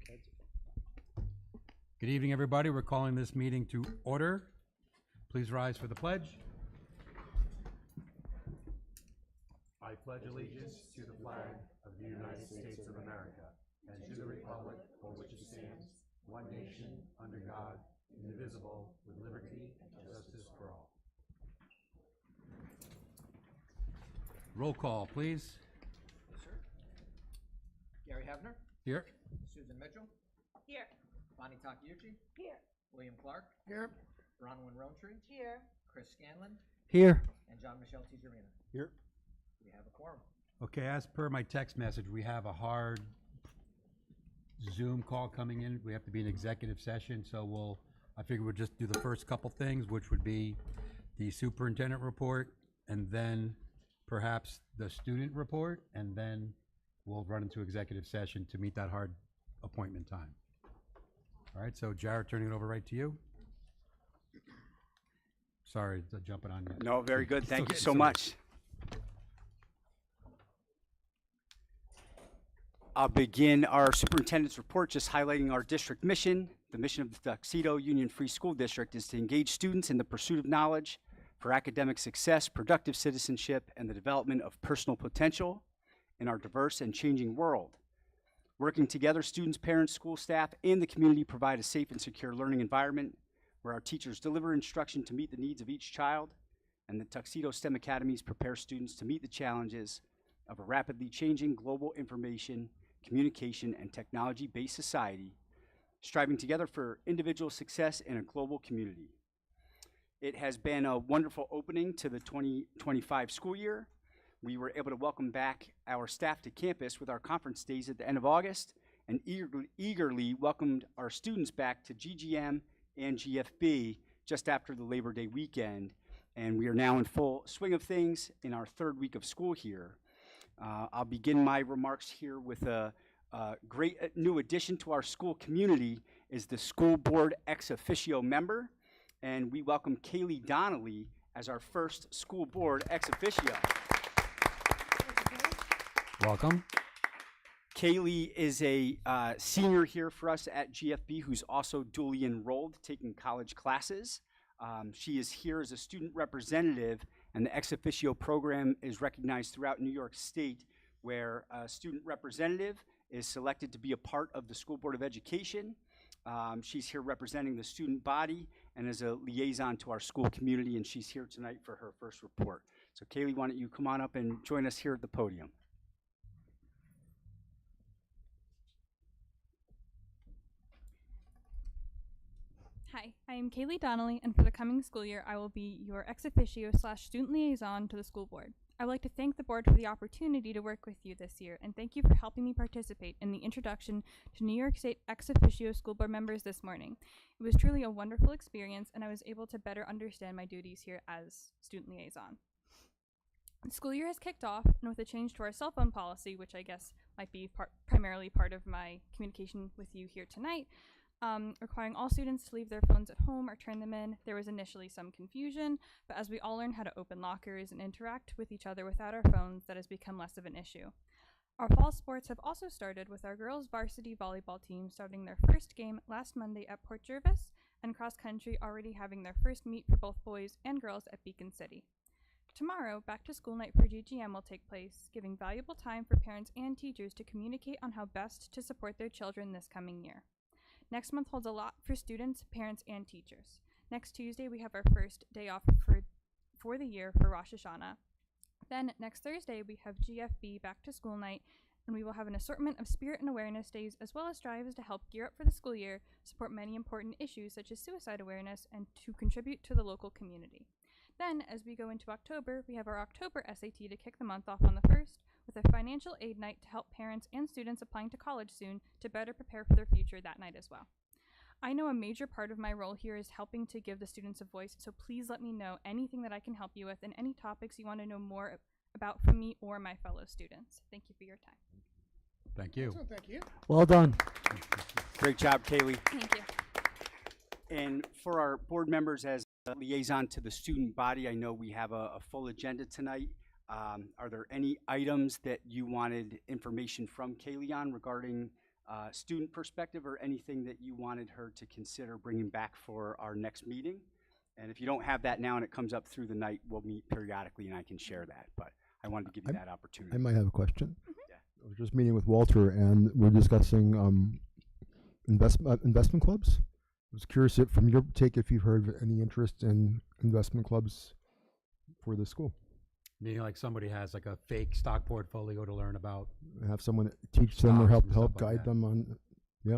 Good evening, everybody. We're calling this meeting to order. Please rise for the pledge. I pledge allegiance to the flag of the United States of America and to the republic for which it stands, one nation, under God, indivisible, with liberty and justice for all. Roll call, please. Yes, sir. Gary Havner. Here. Susan Mitchell. Here. Bonnie Takayuchi. Here. William Clark. Here. Bronwyn Rowntree. Here. Chris Scanlon. Here. And John Michelle Tizarina. Here. We have a quorum. Okay, as per my text message, we have a hard Zoom call coming in. We have to be in executive session, so I figure we'll just do the first couple things, which would be the superintendent report, and then perhaps the student report, and then we'll run into executive session to meet that hard appointment time. All right, so Jared, turning it over right to you. Sorry, jumping on you. No, very good. Thank you Okay, so sorry. much. I'll begin our superintendent's report just highlighting our district mission. The mission of the Tuxedo Union Free School District is to engage students in the pursuit of knowledge for academic success, productive citizenship, and the development of personal potential in our diverse and changing world. Working together, students, parents, school staff, and the community provide a safe and secure learning environment where our teachers deliver instruction to meet the needs of each child, and the Tuxedo STEM Academies prepare students to meet the challenges of a rapidly changing global information, communication, and technology-based society, striving together for individual success in a global community. It has been a wonderful opening to the 2025 school year. We were able to welcome back our staff to campus with our conference days at the end of August, and eagerly welcomed our students back to GGM and GFB just after the Labor Day weekend. And we are now in full swing of things in our third week of school here. I'll begin my remarks here with a great new addition to our school community is the school board ex officio member. And we welcome Kaylee Donnelly as our first school board ex officio. Welcome. Kaylee is a senior here for us at GFB who's also dually enrolled, taking college classes. She is here as a student representative, and the ex officio program is recognized throughout New York State, where a student representative is selected to be a part of the School Board of Education. She's here representing the student body and as a liaison to our school community, and she's here tonight for her first report. So Kaylee, why don't you come on up and join us here at the podium. Hi, I am Kaylee Donnelly, and for the coming school year, I will be your ex officio / student liaison to the school board. I would like to thank the board for the opportunity to work with you this year, and thank you for helping me participate in the introduction to New York State ex officio school board members this morning. It was truly a wonderful experience, and I was able to better understand my duties here as student liaison. The school year has kicked off, and with a change to our cell phone policy, which I guess might be primarily part of my communication with you here tonight, requiring all students to leave their phones at home or turn them in. There was initially some confusion, but as we all learn how to open lockers and interact with each other without our phones, that has become less of an issue. Our fall sports have also started, with our girls varsity volleyball team starting their first game last Monday at Port Jervis, and cross country already having their first meet for both boys and girls at Beacon City. Tomorrow, back to school night for GGM will take place, giving valuable time for parents and teachers to communicate on how best to support their children this coming year. Next month holds a lot for students, parents, and teachers. Next Tuesday, we have our first day off for the year for Rosh Hashanah. Then next Thursday, we have GFB back to school night, and we will have an assortment of spirit and awareness days, as well as drives to help gear up for the school year, support many important issues such as suicide awareness, and to contribute to the local community. Then, as we go into October, we have our October SAT to kick the month off on the 1st, with a financial aid night to help parents and students applying to college soon to better prepare for their future that night as well. I know a major part of my role here is helping to give the students a voice, so please let me know anything that I can help you with and any topics you want to know more about from me or my fellow students. Thank you for your time. Thank you. Excellent, thank you. Well done. Great job, Kaylee. Thank you. And for our board members as a liaison to the student body, I know we have a full agenda tonight. Are there any items that you wanted information from Kaylee on regarding student perspective or anything that you wanted her to consider bringing back for our next meeting. And if you don't have that now and it comes up through the night, we'll meet periodically and I can share that. But I wanted to give you that opportunity. I might have a question. Yeah. I was just meeting with Walter, and we're discussing investment clubs. I was curious if, from your take, if you've heard of any interest in investment clubs for the school. Meaning like somebody has like a fake stock portfolio to learn about. Have someone teach them or Stocks help and stuff like guide that. them on. Yeah.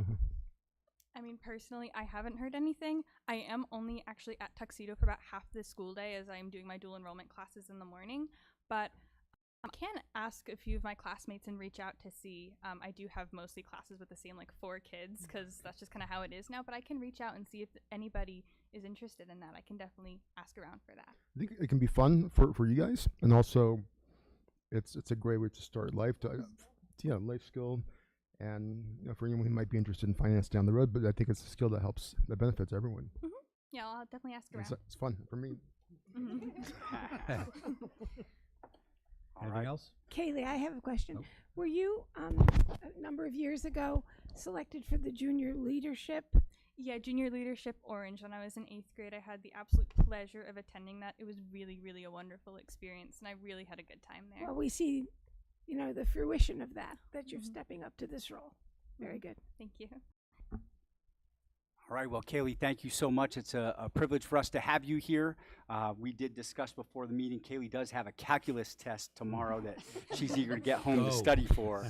I mean, personally, I haven't heard anything. I am only actually at Tuxedo for about half the school day as I'm doing my dual enrollment classes in the morning. But I can ask a few of my classmates and reach out to see. I do have mostly classes with the same like 4 kids because that's just kind of how it is now. But I can reach out and see if anybody is interested in that. I can definitely ask around for that. I think it can be fun for you guys, and also it's a great way to start life, life skill, and for anyone who might be interested in finance down the road. But I think it's a skill that benefits everyone. Yeah, I'll definitely ask around. It's fun for me. Anything else? Kaylee, I have a question. Oh. Were you, a number of years ago, selected for the junior leadership? Yeah, Junior Leadership Orange. When I was in 8th grade, I had the absolute pleasure of attending that. It was really, really a wonderful experience, and I really had a good time there. Well, we see, the fruition of that you're stepping up to this role. Very good. Thank you. All right, well, Kaylee, thank you so much. It's a privilege for us to have you here. We did discuss before the meeting, Kaylee does have a calculus test tomorrow that she's eager to get home to Go. study for.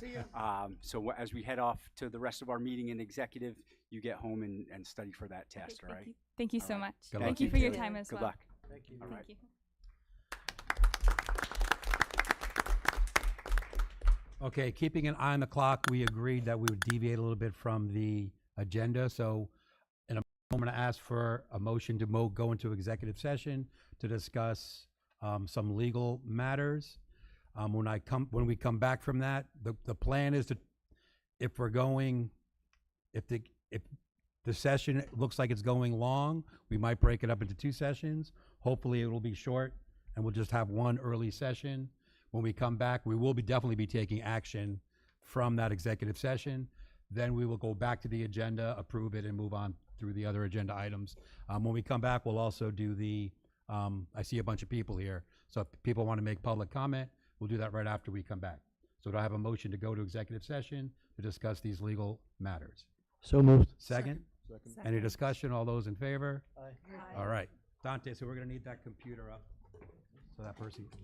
So as we head off to the rest of our meeting in executive, you get home and study for that test, all right? Thank you All so right. much. Good Thank luck. you for your Kaylee. time as Good well. luck. Thank you. All right. Thank you. Okay, keeping an eye on the clock, we agreed that we would deviate a little bit from the agenda. So in a moment, I'm going to ask for a motion to go into executive session to discuss some legal matters. When we come back from that, the plan is to, if the session looks like it's going long, we might break it up into 2 sessions. Hopefully it will be short and we'll just have one early session. When we come back, we will definitely be taking action from that executive session. Then we will go back to the agenda, approve it, and move on through the other agenda items. When we come back, we'll also do I see a bunch of people here, so if people want to make public comment, we'll do that right after we come back. So do I have a motion to go to executive session to discuss these legal matters? So moved. Second? Any discussion? All those in favor? All right. Dante, so we're going to need that computer up so that person can.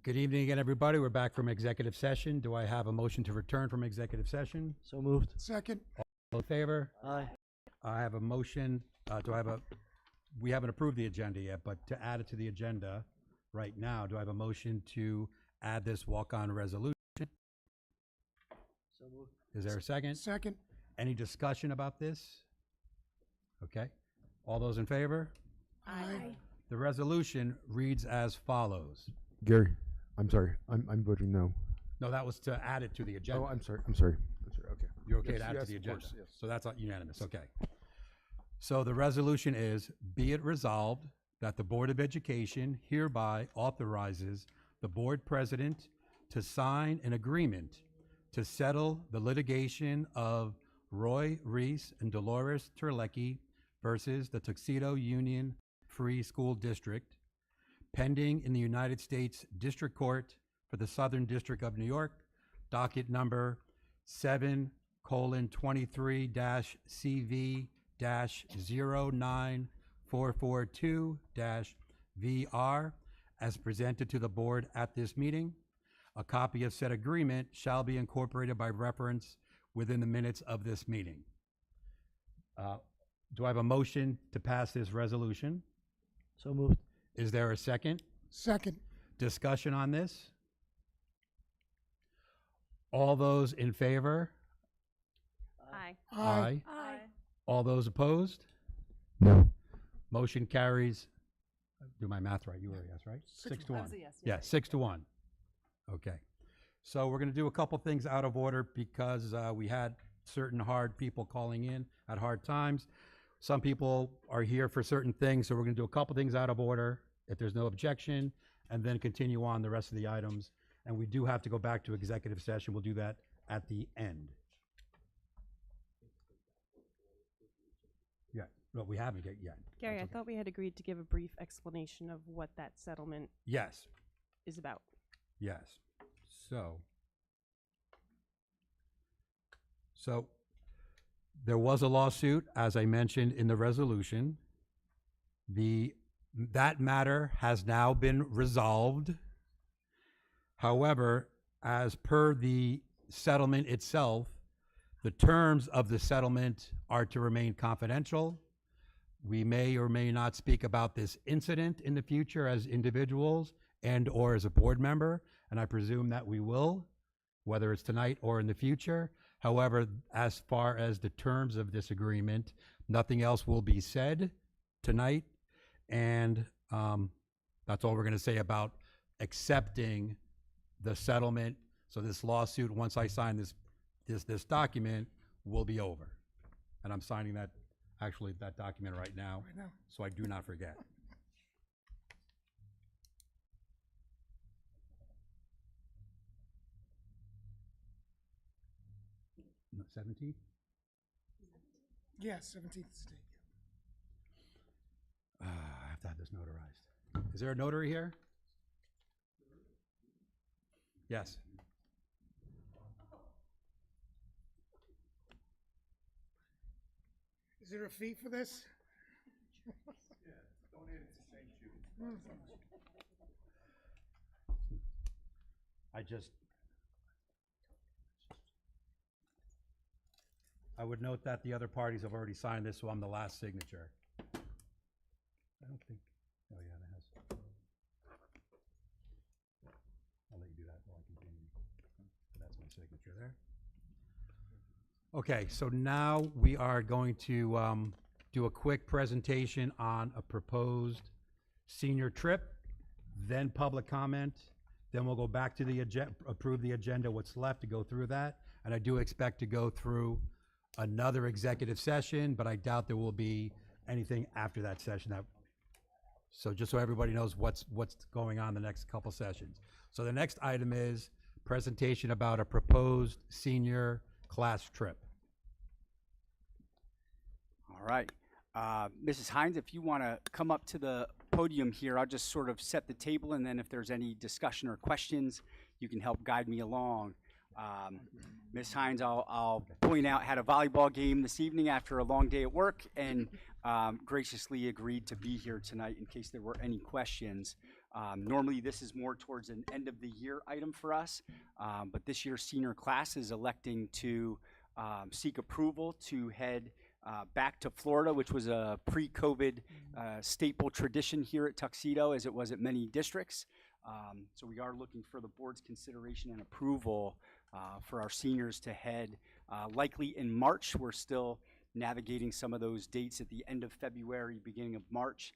Good evening again, everybody. We're back from executive session. Do I have a motion to return from executive session? So moved. Second. All in favor? Aye. I have a motion, we haven't approved the agenda yet, but to add it to the agenda right now, do I have a motion to add this walk-on resolution? So moved. Is there a second? Second. Any discussion about this? Okay. All those in favor? Aye. The resolution reads as follows. Gary, I'm sorry. I'm voting no. No, that was to add it to the agenda. Oh, I'm sorry. I'm sorry. Okay. You're okay Yes, to add it yes, to the of agenda? course, yes. So that's unanimous, okay. So the resolution is, be it resolved that the Board of Education hereby authorizes the board president to sign an agreement to settle the litigation of Roy Reese and Dolores Terlecki versus the Tuxedo Union Free School District, pending in the United States District Court for the Southern District of New York, docket number 7:23-CV-09442-VR, as presented to the board at this meeting. A copy of said agreement shall be incorporated by reference within the minutes of this meeting. Do I have a motion to pass this resolution? So moved. Is there a second? Second. Discussion on this? All those in favor? Aye. Aye. Aye. All those opposed? No. Motion carries. Do my math right? You were a yes, right? 6-1. Yeah, 6-1. Okay. So we're going to do a couple things out of order because we had certain hard people calling in at hard times. Some people are here for certain things, so we're going to do a couple things out of order if there's no objection, and then continue on the rest of the items. And we do have to go back to executive session. We'll do that at the end. Yeah, but we haven't yet. Gary, I That's okay. thought we had agreed to give a brief explanation of what that settlement Yes, is about. yes. So there was a lawsuit, as I mentioned in the resolution. That matter has now been resolved. However, as per the settlement itself, the terms of the settlement are to remain confidential. We may or may not speak about this incident in the future as individuals and or as a board member, and I presume that we will, whether it's tonight or in the future. However, as far as the terms of this agreement, nothing else will be said tonight, and that's all we're going to say about accepting the settlement. So this lawsuit, once I sign this document, will be over. And I'm signing that document right now, so I do not forget. No, 17th? Yes, 17th state. I have to have this notarized. Is there a notary here? Yes. Is there a fee for this? I would note that the other parties have already signed this, so I'm the last signature. I don't think, oh yeah, that has. I'll let you do that while I continue. That's my signature there. Okay, so now we are going to do a quick presentation on a proposed senior trip, then public comment, then we'll go back to the agenda, approve the agenda, what's left to go through that. And I do expect to go through another executive session, but I doubt there will be anything after that session. So just so everybody knows what's going on the next couple sessions. So the next item is presentation about a proposed senior class trip. All right. Mrs. Hines, if you want to come up to the podium here, I'll just sort of set the table, and then if there's any discussion or questions, you can help guide me along. Ms. Hines, I'll point out, had a volleyball game this evening after a long day at work, and graciously agreed to be here tonight in case there were any questions. Normally, this is more towards an end of the year item for us, but this year's senior class is electing to seek approval to head back to Florida, which was a pre-COVID staple tradition here at Tuxedo, as it was at many districts. So we are looking for the board's consideration and approval for our seniors to head likely in March. We're still navigating some of those dates at the end of February, beginning of March,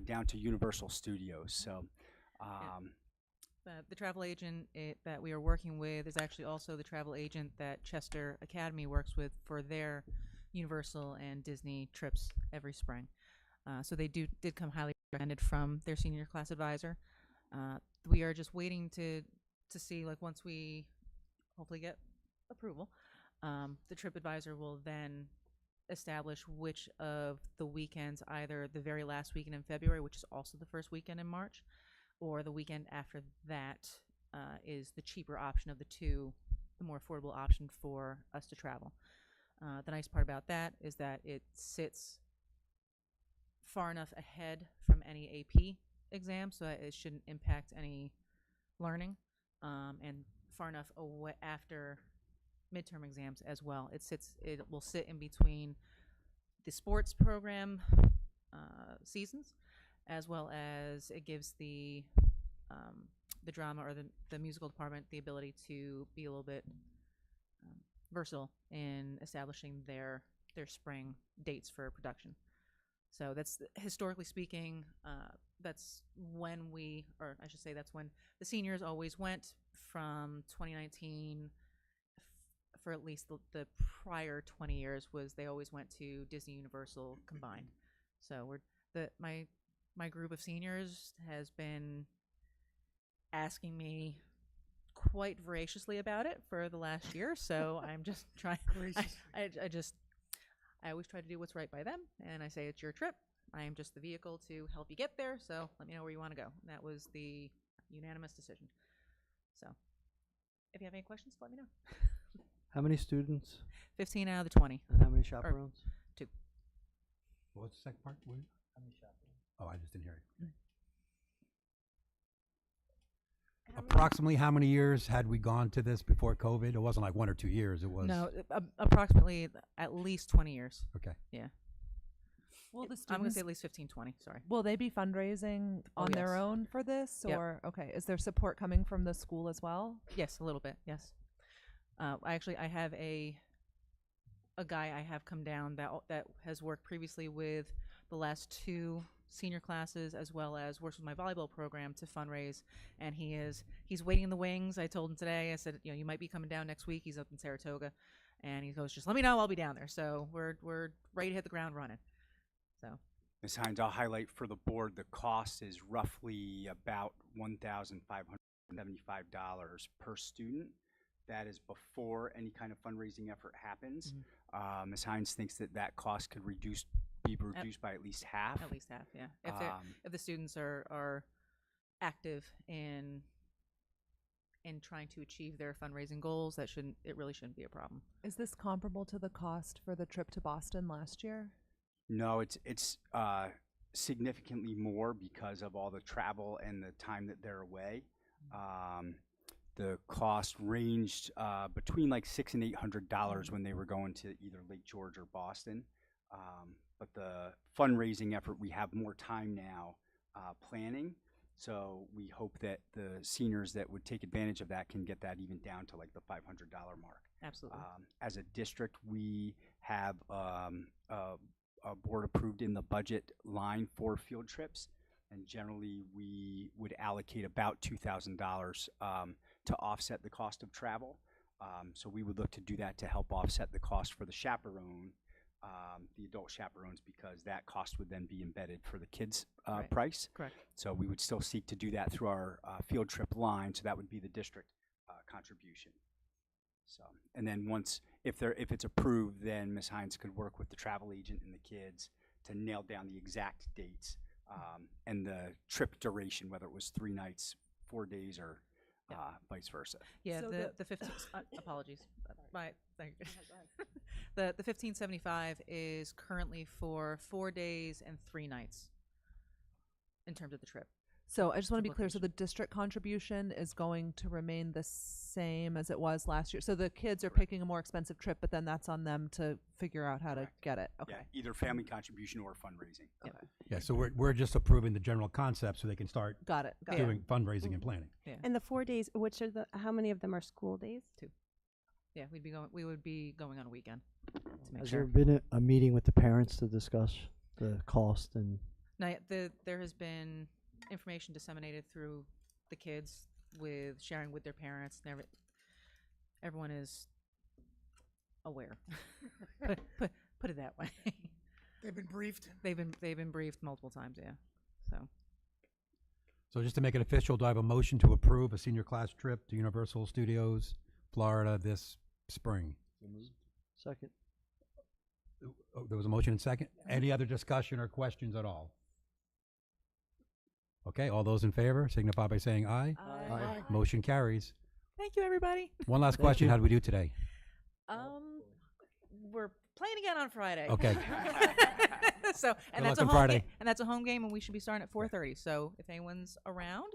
down to Universal Studios. So the travel agent that we are working with is actually also the travel agent that Chester Academy works with for their Universal and Disney trips every spring. So they did come highly recommended from their senior class advisor. We are just waiting to see, like, once we hopefully get approval, the trip advisor will then establish which of the weekends, either the very last weekend in February, which is also the first weekend in March, or the weekend after that is the cheaper option of the two, the more affordable option for us to travel. The nice part about that is that it sits far enough ahead from any AP exam so that it shouldn't impact any learning, and far enough away after midterm exams as well. It will sit in between the sports program seasons, as well as it gives the drama or the musical department the ability to be a little bit versatile in establishing their spring dates for production. So that's, historically speaking, that's when that's when the seniors always went from 2019. For at least the prior 20 years, was they always went to Disney Universal combined. So my group of seniors has been asking me quite voraciously about it for the last year. So I'm just trying. I always try to do what's right by them, and I say it's your trip. I am just the vehicle to help you get there. So let me know where you want to go. And that was the unanimous decision. So if you have any questions, let me know. How many students 15 out of the 20. and how many chaperones? 2. What was the second part, William? Oh, I just didn't hear it. Approximately how many years had we gone to this before COVID? It wasn't like 1 or 2 years. It was. No, approximately at least 20 years. Okay. Yeah. Will the I'm going to students, say at least 15, 20. Sorry. will they be fundraising Oh, on their yes. own for this, Yep. or okay? Is there support coming from the school as well? Yes, a little bit. Yes. I have a guy I have come down that has worked previously with the last 2 senior classes, as well as works with my volleyball program to fundraise, and he's waiting in the wings. I told him today, I said, you might be coming down next week. He's up in Saratoga, and he goes, just let me know, I'll be down there. So we're ready to hit the ground running. So Ms. Hines, I'll highlight for the board, the cost is roughly about $1,575 per student. That is before any kind of fundraising effort happens. Ms. Hines thinks that cost could be reduced by at least half. at least half, yeah. If the students are active in trying to achieve their fundraising goals, it really shouldn't be a problem. Is this comparable to the cost for the trip to Boston last year? No, it's significantly more because of all the travel and the time that they're away. The cost ranged between like $600 and $800 when they were going to either Lake George or Boston. But the fundraising effort, we have more time now planning. So we hope that the seniors that would take advantage of that can get that even down to like the $500 mark. Absolutely. As a district, we have a board approved in the budget line for field trips. And generally, we would allocate about $2,000 to offset the cost of travel. So we would look to do that to help offset the cost for the chaperone, the adult chaperones, because that cost would then be embedded for the kids' Right. price. Correct. So we would still seek to do that through our field trip line. So that would be the district contribution. So, and then if it's approved, then Ms. Hines could work with the travel agent and the kids to nail down the exact dates and the trip duration, whether it was 3 nights, 4 days, or vice versa. Yeah, So the 15, apologies. Thank you. The 1575 is currently for 4 days and 3 nights in terms of the trip. So I just want to be clear. So bookkeepers. the district contribution is going to remain the same as it was last year. So the kids are picking a more expensive trip, but then that's on them to figure out how to get it. Okay. Yeah, either family contribution or fundraising. Okay. Yeah, so we're just approving the general concept so they can start Got it. Got doing fundraising and planning. And the 4 days, how many of them are school days? Yeah, we would be going on a weekend to make Has sure. there been a meeting with the parents to discuss the cost and? Now, there has been information disseminated through the kids with sharing with their parents. And everyone is aware. put it that way. They've been briefed. They've been briefed multiple times. Yeah. So just to make it official, do I have a motion to approve a senior class trip to Universal Studios, Florida this spring? Second. Oh, there was a motion and second? Any other discussion or questions at all? Okay, all those in favor signify by saying aye. Aye. Motion carries. Thank you, everybody. One last Thank question, you. how did we do today? We're playing again on Friday. Okay. So, and Good that's luck a on home Friday. game, and that's a home game, and we should be starting at 4:30. So, if anyone's around,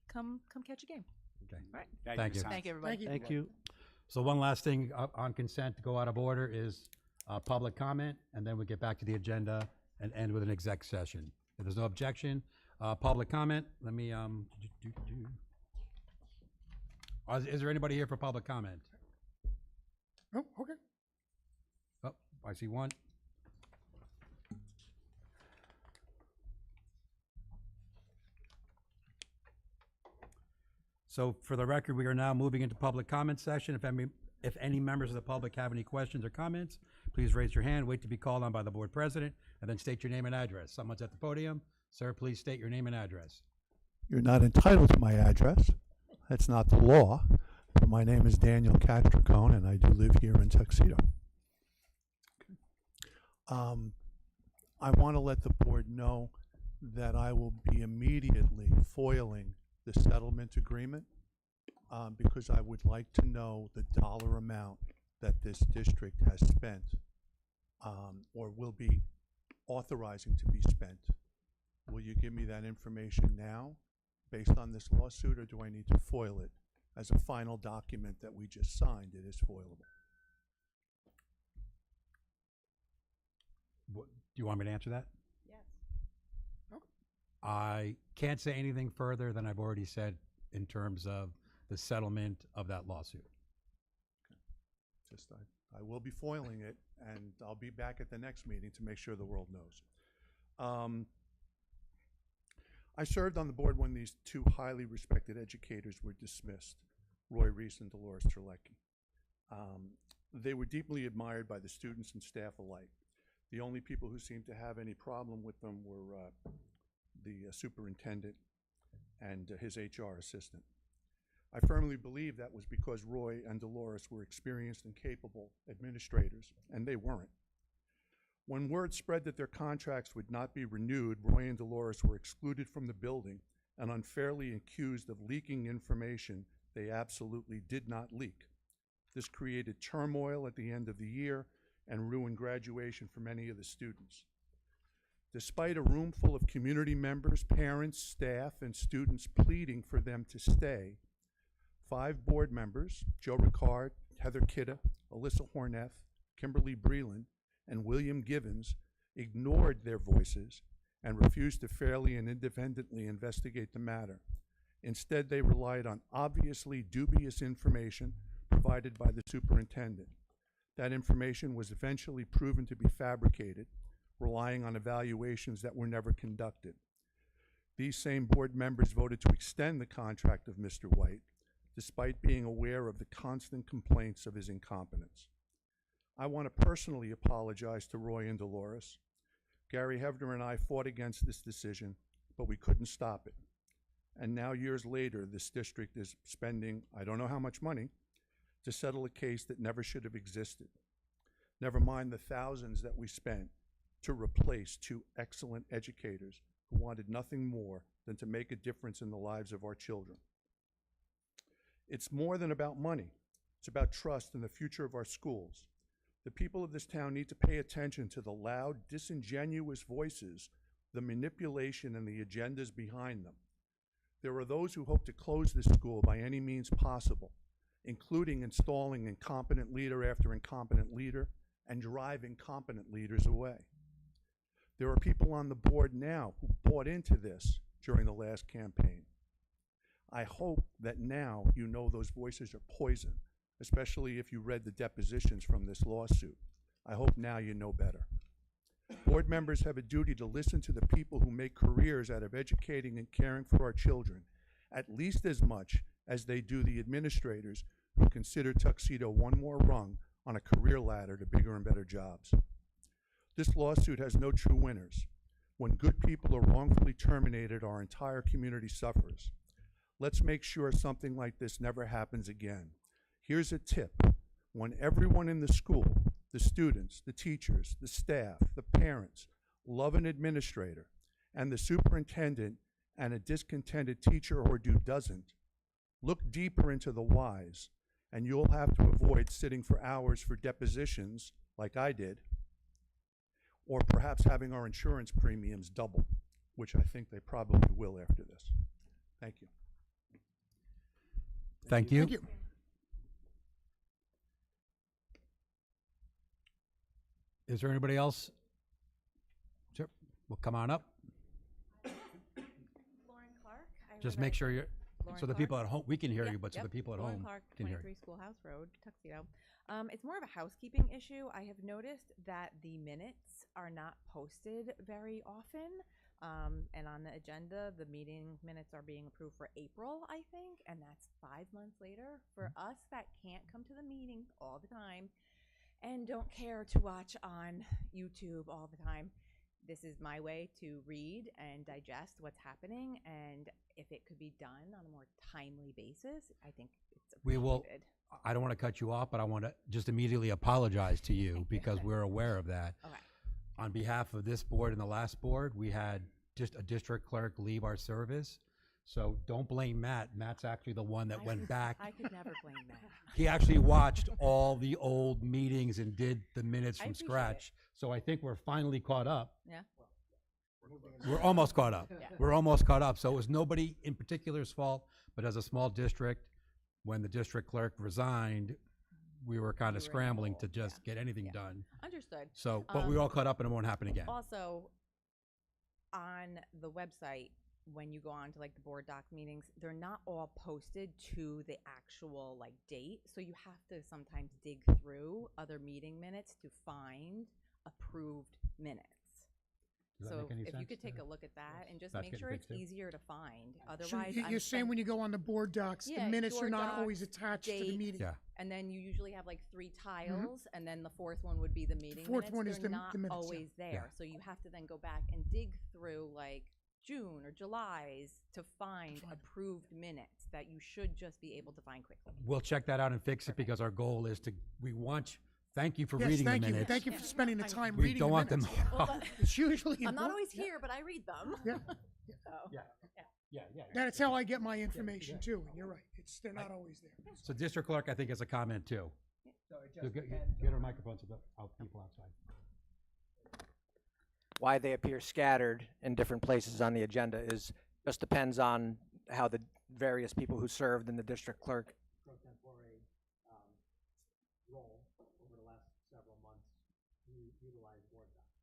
come catch a game. Okay. All right. Thank you. Thank you, everybody. Thank you. Thank you. So one last thing on consent to go out of order is public comment, and then we get back to the agenda and end with an exec session. If there's no objection, public comment, let me, is there anybody here for public comment? Oh, okay. Oh, I see one. So for the record, we are now moving into public comment session. If any members of the public have any questions or comments, please raise your hand, wait to be called on by the board president, and then state your name and address. Someone's at the podium. Sir, please state your name and address. You're not entitled to my address. That's not the law. But my name is Daniel Castricone, and I do live here in Tuxedo. I want to let the board know that I will be immediately foiling the settlement agreement because I would like to know the dollar amount that this district has spent or will be authorizing to be spent. Will you give me that information now based on this lawsuit, or do I need to foil it as a final document that we just signed? It is foilable. Do you want me to answer that? Yes. I can't say anything further than I've already said in terms of the settlement of that lawsuit. Just I will be foiling it, and I'll be back at the next meeting to make sure the world knows. I served on the board when these two highly respected educators were dismissed, Roy Reese and Dolores Terlecki. They were deeply admired by the students and staff alike. The only people who seemed to have any problem with them were the superintendent and his HR assistant. I firmly believe that was because Roy and Dolores were experienced and capable administrators, and they weren't. When word spread that their contracts would not be renewed, Roy and Dolores were excluded from the building and unfairly accused of leaking information they absolutely did not leak. This created turmoil at the end of the year and ruined graduation for many of the students. Despite a room full of community members, parents, staff, and students pleading for them to stay, 5 board members, Joe Ricard, Heather Kidda, Alyssa Horneth, Kimberly Breland, and William Givens, ignored their voices and refused to fairly and independently investigate the matter. Instead, they relied on obviously dubious information provided by the superintendent. That information was eventually proven to be fabricated, relying on evaluations that were never conducted. These same board members voted to extend the contract of Mr. White, despite being aware of the constant complaints of his incompetence. I want to personally apologize to Roy and Dolores. Gary Hevner and I fought against this decision, but we couldn't stop it. And now, years later, this district is spending, I don't know how much money, to settle a case that never should have existed. Never mind the thousands that we spent to replace 2 excellent educators who wanted nothing more than to make a difference in the lives of our children. It's more than about money. It's about trust in the future of our schools. The people of this town need to pay attention to the loud, disingenuous voices, the manipulation, and the agendas behind them. There are those who hope to close this school by any means possible, including installing incompetent leader after incompetent leader and driving competent leaders away. There are people on the board now who bought into this during the last campaign. I hope that now you know those voices are poison, especially if you read the depositions from this lawsuit. I hope now you know better. Board members have a duty to listen to the people who make careers out of educating and caring for our children, at least as much as they do the administrators who consider Tuxedo one more rung on a career ladder to bigger and better jobs. This lawsuit has no true winners. When good people are wrongfully terminated, our entire community suffers. Let's make sure something like this never happens again. Here's a tip. When everyone in the school, the students, the teachers, the staff, the parents, love an administrator, and the superintendent and a discontented teacher or doesn't, look deeper into the whys, and you'll have to avoid sitting for hours for depositions like I did, or perhaps having our insurance premiums double, which I think they probably will after this. Thank you. Thank you. Thank you. Is there anybody else? Sure. Well, come on up. Lauren Clark. Just make sure you're, Lauren so the Clark. people at home, we can hear Yeah, you, but so yep. the people at Lauren home Clark, can hear 23 you. Schoolhouse Road, Tuxedo. It's more of a housekeeping issue. I have noticed that the minutes are not posted very often. And on the agenda, the meeting minutes are being approved for April, I think, and that's 5 months later. For us that can't come to the meeting all the time and don't care to watch on YouTube all the time, this is my way to read and digest what's happening, and if it could be done on a more timely basis, I think it's appreciated. We will, I don't want to cut you off, but I want to just immediately apologize to you because we're aware of that. Okay. On behalf of this board and the last board, we had just a district clerk leave our service. So don't blame Matt. Matt's actually the one that went back. I could never blame Matt. He actually watched all the old meetings and did the minutes I from appreciate scratch. So I think we're finally caught up. Yeah. We're almost caught up. Yeah. We're almost caught up. So it was nobody in particular's fault, but as a small district, when the district clerk resigned, we were kind of scrambling to just get anything done. Understood. So, but we're all caught up and it won't happen again. Also, on the website, when you go on to like the board doc meetings, they're not all posted to the actual like date. So you have to sometimes dig through other meeting minutes to find approved minutes. Does that So make any if you sense? could take a look at that and just That's make getting sure it's fixed too? easier to find. So Otherwise, you're saying when you go on the board docs, Yeah, the minutes are board not docs, always attached to the date, meeting. Yeah. and then you usually have like 3 tiles, and then the fourth one would be the meeting fourth minutes. one is They're the not minutes, yeah. always there, Yeah. so you have to then go back and dig through like June or July's to find approved minutes that you should just be able to find quickly. We'll check that out and fix it because our goal is to, we want, thank you for Yes, reading the thank you. minutes. Thank you for spending the time We reading don't the want them. minutes. Well, that- It's usually I'm not important. always here, but I read them. Yeah. So, Yeah. That's how I get my information too. And you're right. They're not always there. So district clerk, I think, has a comment too. So it So just get depends her on- microphone so the people outside. Why they appear scattered in different places on the agenda is just depends on how the various people who served in the district clerk pro tempore role over the last several months utilized board docs.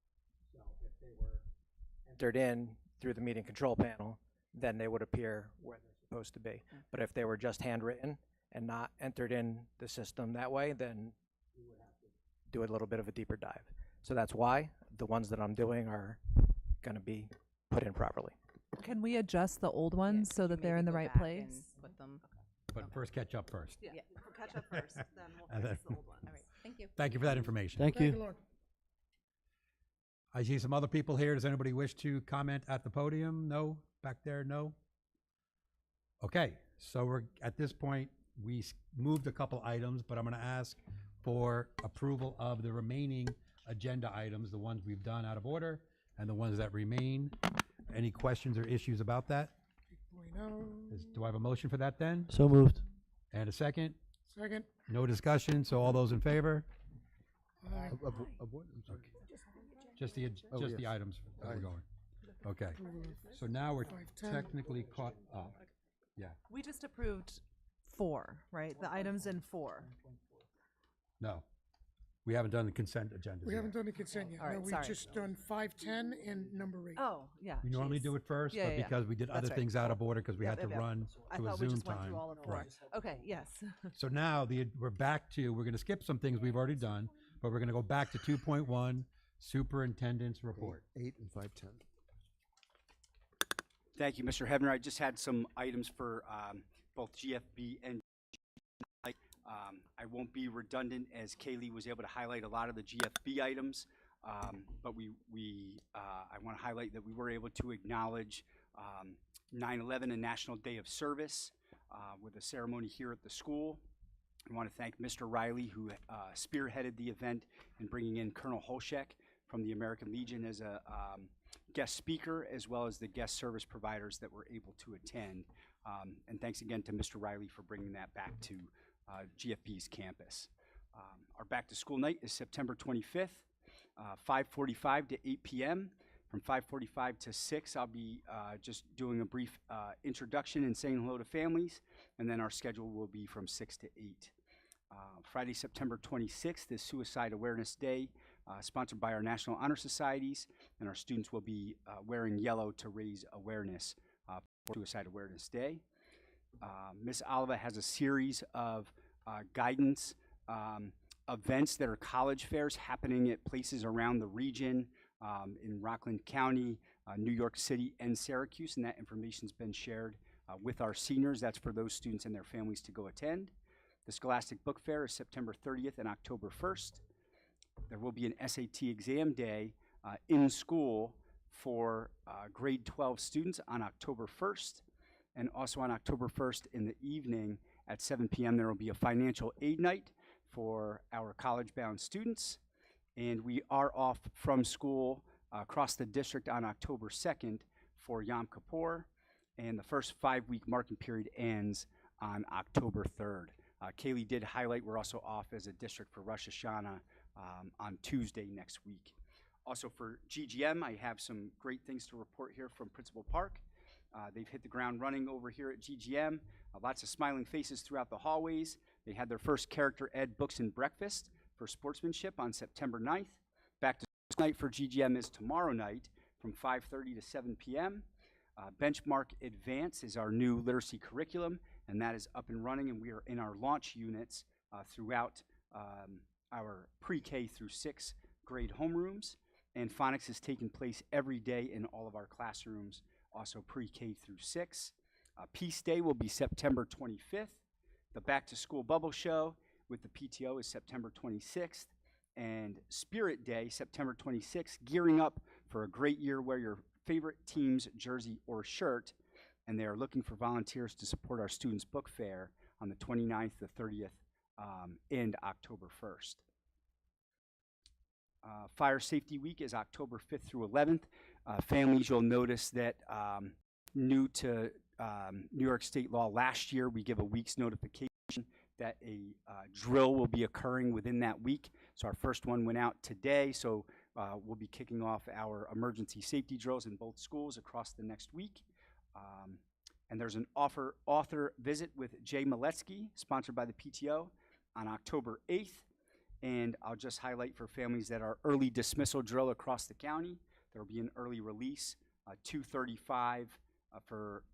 So if they were entered in through the meeting control panel, then they would appear where they're supposed to be. But if they were just handwritten and not entered in the system that way, then we would have to do a little bit of a deeper dive. So that's why the ones that I'm doing are going to be put in properly. Can we adjust the old ones so could you that they're maybe in the go right back and place? Put them. But first catch up first. Yeah. Catch up first, then we'll And fix then- the old ones. All right. Thank you. Thank you for that information. Thank you. Lord. I see some other people here. Does anybody wish to comment at the podium? No? Back there? No? Okay, so we're, at this point, we moved a couple items, but I'm gonna ask for approval of the remaining agenda items, the ones we've done out of order and the ones that remain. Any questions or issues about that? 3.0. Do I have a motion for that then? So moved. And a second? Second. No discussion, so all those in favor? Aye. Of what? I'm sorry. Just the, Oh, just the yes. items that we're Aye. going. Okay, so now we're 5:10. technically caught up. Yeah. We just approved 4, right? The items in 4. No. We haven't done the consent agendas We yet. haven't done the consent yet. All right, No, we've sorry. just done 5, 10, and number 8. Oh, yeah. We normally jeez. do it first, Yeah, but yeah, because we did that's other right. things out of order because we Yep, had to yep, yep. run I to a thought we Zoom just went time. through all of 4. Right. Okay, yes. So now we're back to, we're going to skip some things we've already done, but we're going to go back to 2.1, superintendent's report. 8 and 5, 10. Thank you, Mr. Hebner. I just had some items for both GFB and I won't be redundant as Kaylee was able to highlight a lot of the GFB items, but I want to highlight that we were able to acknowledge 9/11 and National Day of Service with a ceremony here at the school. I want to thank Mr. Riley, who spearheaded the event and bringing in Colonel Holshek from the American Legion as a guest speaker, as well as the guest service providers that were able to attend. And thanks again to Mr. Riley for bringing that back to GFB's campus. Our back to school night is September 25th, 5:45 to 8 p.m. From 5:45 to 6, I'll be just doing a brief introduction and saying hello to families, and then our schedule will be from 6 to 8. Friday, September 26th is Suicide Awareness Day, sponsored by our National Honor Societies, and our students will be wearing yellow to raise awareness for Suicide Awareness Day. Ms. Oliva has a series of guidance events that are college fairs happening at places around the region in Rockland County, New York City, and Syracuse, and that information's been shared with our seniors. That's for those students and their families to go attend. The Scholastic Book Fair is September 30th and October 1st. There will be an SAT exam day in school for grade 12 students on October 1st. And also on October 1st in the evening at 7 p.m. there will be a financial aid night for our college-bound students. And we are off from school across the district on October 2nd for Yom Kippur. And the first 5-week marking period ends on October 3rd. Kaylee did highlight we're also off as a district for Rosh Hashanah on Tuesday next week. Also for GGM, I have some great things to report here from Principal Park. They've hit the ground running over here at GGM. Lots of smiling faces throughout the hallways. They had their first Character Ed Books and Breakfast for sportsmanship on September 9th. Back to school night for GGM is tomorrow night from 5:30 to 7 p.m. Benchmark Advance is our new literacy curriculum, and that is up and running, and we are in our launch units throughout our pre-K through 6 grade homerooms. And phonics is taking place every day in all of our classrooms, also pre-K through 6. Peace Day will be September 25th. The Back to School Bubble Show with the PTO is September 26th. And Spirit Day, September 26th, gearing up for a great year. Wear your favorite team's jersey or shirt. And they are looking for volunteers to support our students' book fair on the 29th, the 30th, and October 1st. Fire Safety Week is October 5th through 11th. Families, you'll notice that new to New York State law last year, we give a week's notification that a drill will be occurring within that week. So our first one went out today, so we'll be kicking off our emergency safety drills in both schools across the next week. And there's an author visit with Jay Maletsky, sponsored by the PTO, on October 8th. And I'll just highlight for families that are early dismissal drill across the county. There will be an early release, 2:35 for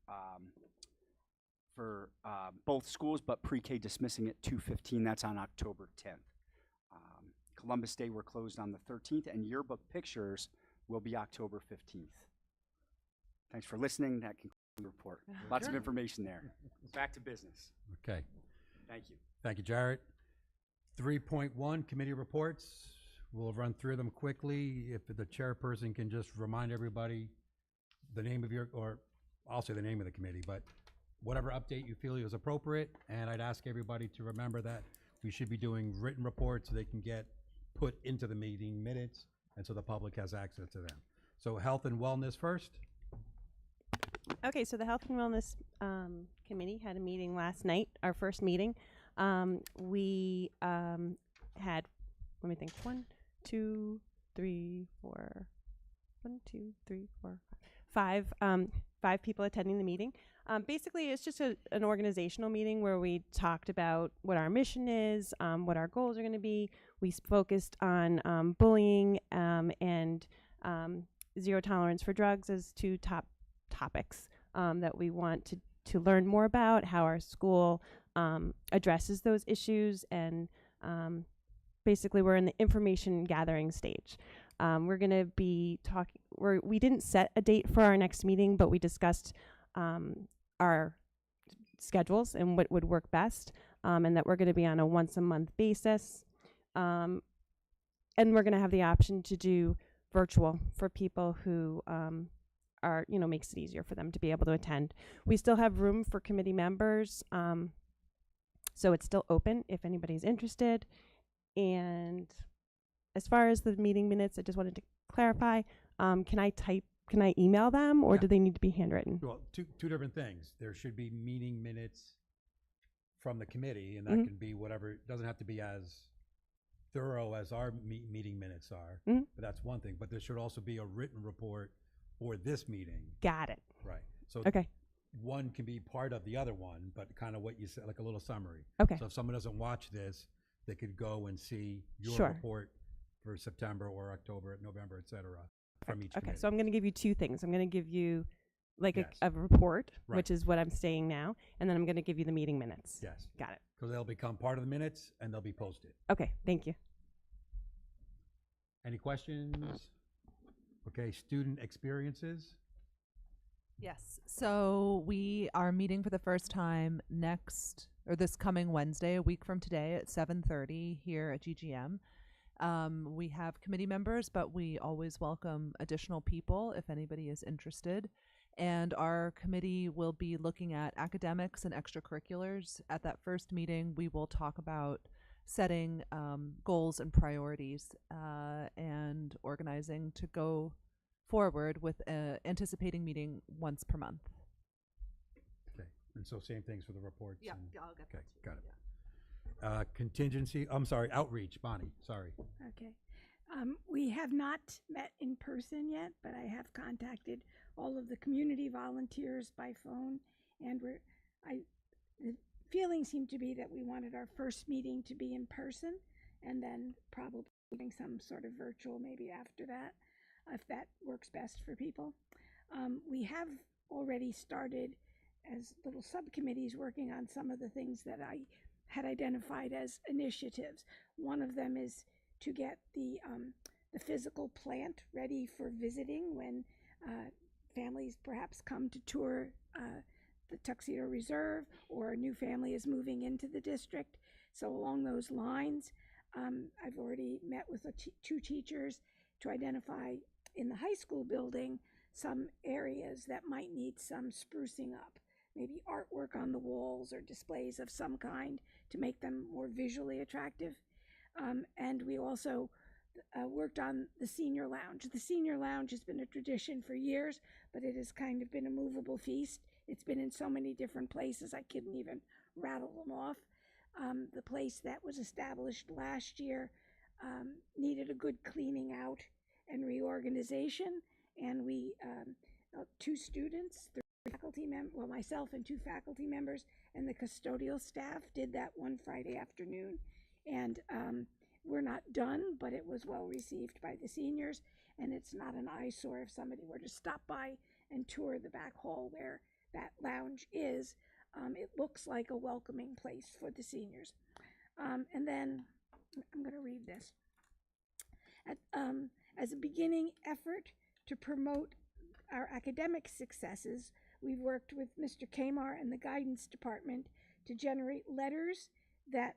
both schools, but pre-K dismissing at 2:15. That's on October 10th. Columbus Day, we're closed on the 13th, and yearbook pictures will be October 15th. Thanks for listening. That concludes the report. Lots of information there. Back to business. Okay. Thank you. Thank you, Jarrett. 3.1, committee reports. We'll run through them quickly. If the chairperson can just remind everybody the name of your, or I'll say the name of the committee, but whatever update you feel is appropriate. And I'd ask everybody to remember that we should be doing written reports so they can get put into the meeting minutes and so the public has access to them. So health and wellness first. Okay, so the Health and Wellness Committee had a meeting last night, our first meeting. We had, let me think, 5 5 people attending the meeting. Basically, it's just an organizational meeting where we talked about what our mission is, what our goals are going to be. We focused on bullying and zero tolerance for drugs as 2 top topics that we want to learn more about, how our school addresses those issues, and basically we're in the information gathering stage. We're going to be talking, we didn't set a date for our next meeting, but we discussed our schedules and what would work best, and that we're going to be on a once-a-month basis. And we're going to have the option to do virtual for people who makes it easier for them to be able to attend. We still have room for committee members, so it's still open if anybody's interested. And as far as the meeting minutes, I just wanted to clarify, can I email them, or do they need to be handwritten? Well, two different things. There should be meeting minutes from the committee, and that can be whatever. It doesn't have to be as thorough as our meeting minutes are, but that's one thing. But there should also be a written report for this meeting. Got it. Right. So okay. One can be part of the other one, but kind of what you said, like a little summary. Okay. So if someone doesn't watch this, they could go and see your Sure. report for September or October, November, et cetera, from each Okay, committee. so I'm going to give you 2 things. I'm going to give you like Yes. a report, Right. which is what I'm saying now, and then I'm going to give you the meeting minutes. Yes. Got it. Because they'll become part of the minutes and they'll be posted. Okay, thank you. Any questions? Okay, student experiences. Yes. So we are meeting for the first time this coming Wednesday, a week from today at 7:30 here at GGM. We have committee members, but we always welcome additional people if anybody is interested. And our committee will be looking at academics and extracurriculars. At that first meeting, we will talk about setting goals and priorities and organizing to go forward with anticipating meeting once per month. Okay, and so same things for the reports. Yeah, and- I'll get okay, that to you, got it. Contingency, I'm sorry, outreach, Bonnie, sorry. Okay. We have not met in person yet, but I have contacted all of the community volunteers by phone, and the feeling seemed to be that we wanted our first meeting to be in person, and then probably doing some sort of virtual maybe after that, if that works best for people. We have already started as little subcommittees working on some of the things that I had identified as initiatives. One of them is to get the physical plant ready for visiting when families perhaps come to tour the Tuxedo Reserve, or a new family is moving into the district. So along those lines, I've already met with 2 teachers to identify in the high school building some areas that might need some sprucing up, maybe artwork on the walls or displays of some kind to make them more visually attractive. And we also worked on the senior lounge. The senior lounge has been a tradition for years, but it has kind of been a movable feast. It's been in so many different places, I couldn't even rattle them off. The place that was established last year needed a good cleaning out and reorganization, and we 2 students, 3 faculty myself and 2 faculty members and the custodial staff did that one Friday afternoon, and we're not done, but it was well received by the seniors, and it's not an eyesore if somebody were to stop by and tour the back hall where that lounge is. It looks like a welcoming place for the seniors. And then I'm going to read this. As a beginning effort to promote our academic successes, we've worked with Mr. Kamar and the guidance department to generate letters that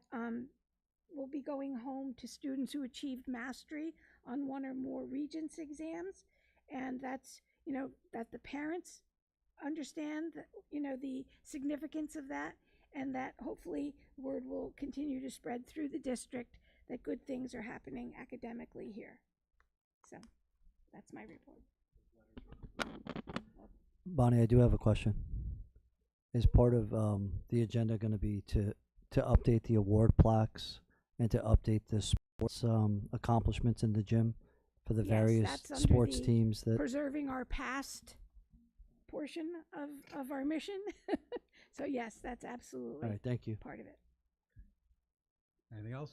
will be going home to students who achieved mastery on 1 or more Regents exams. And that's, that the parents understand that, the significance of that, and that hopefully word will continue to spread through the district that good things are happening academically here. So that's my report. Bonnie, I do have a question. Is part of the agenda going to be to update the award plaques and to update the sports accomplishments in the gym for the Yes, various that's under sports the teams that preserving our past portion of our mission. So yes, that's absolutely All right, thank you. part of it. Anything else?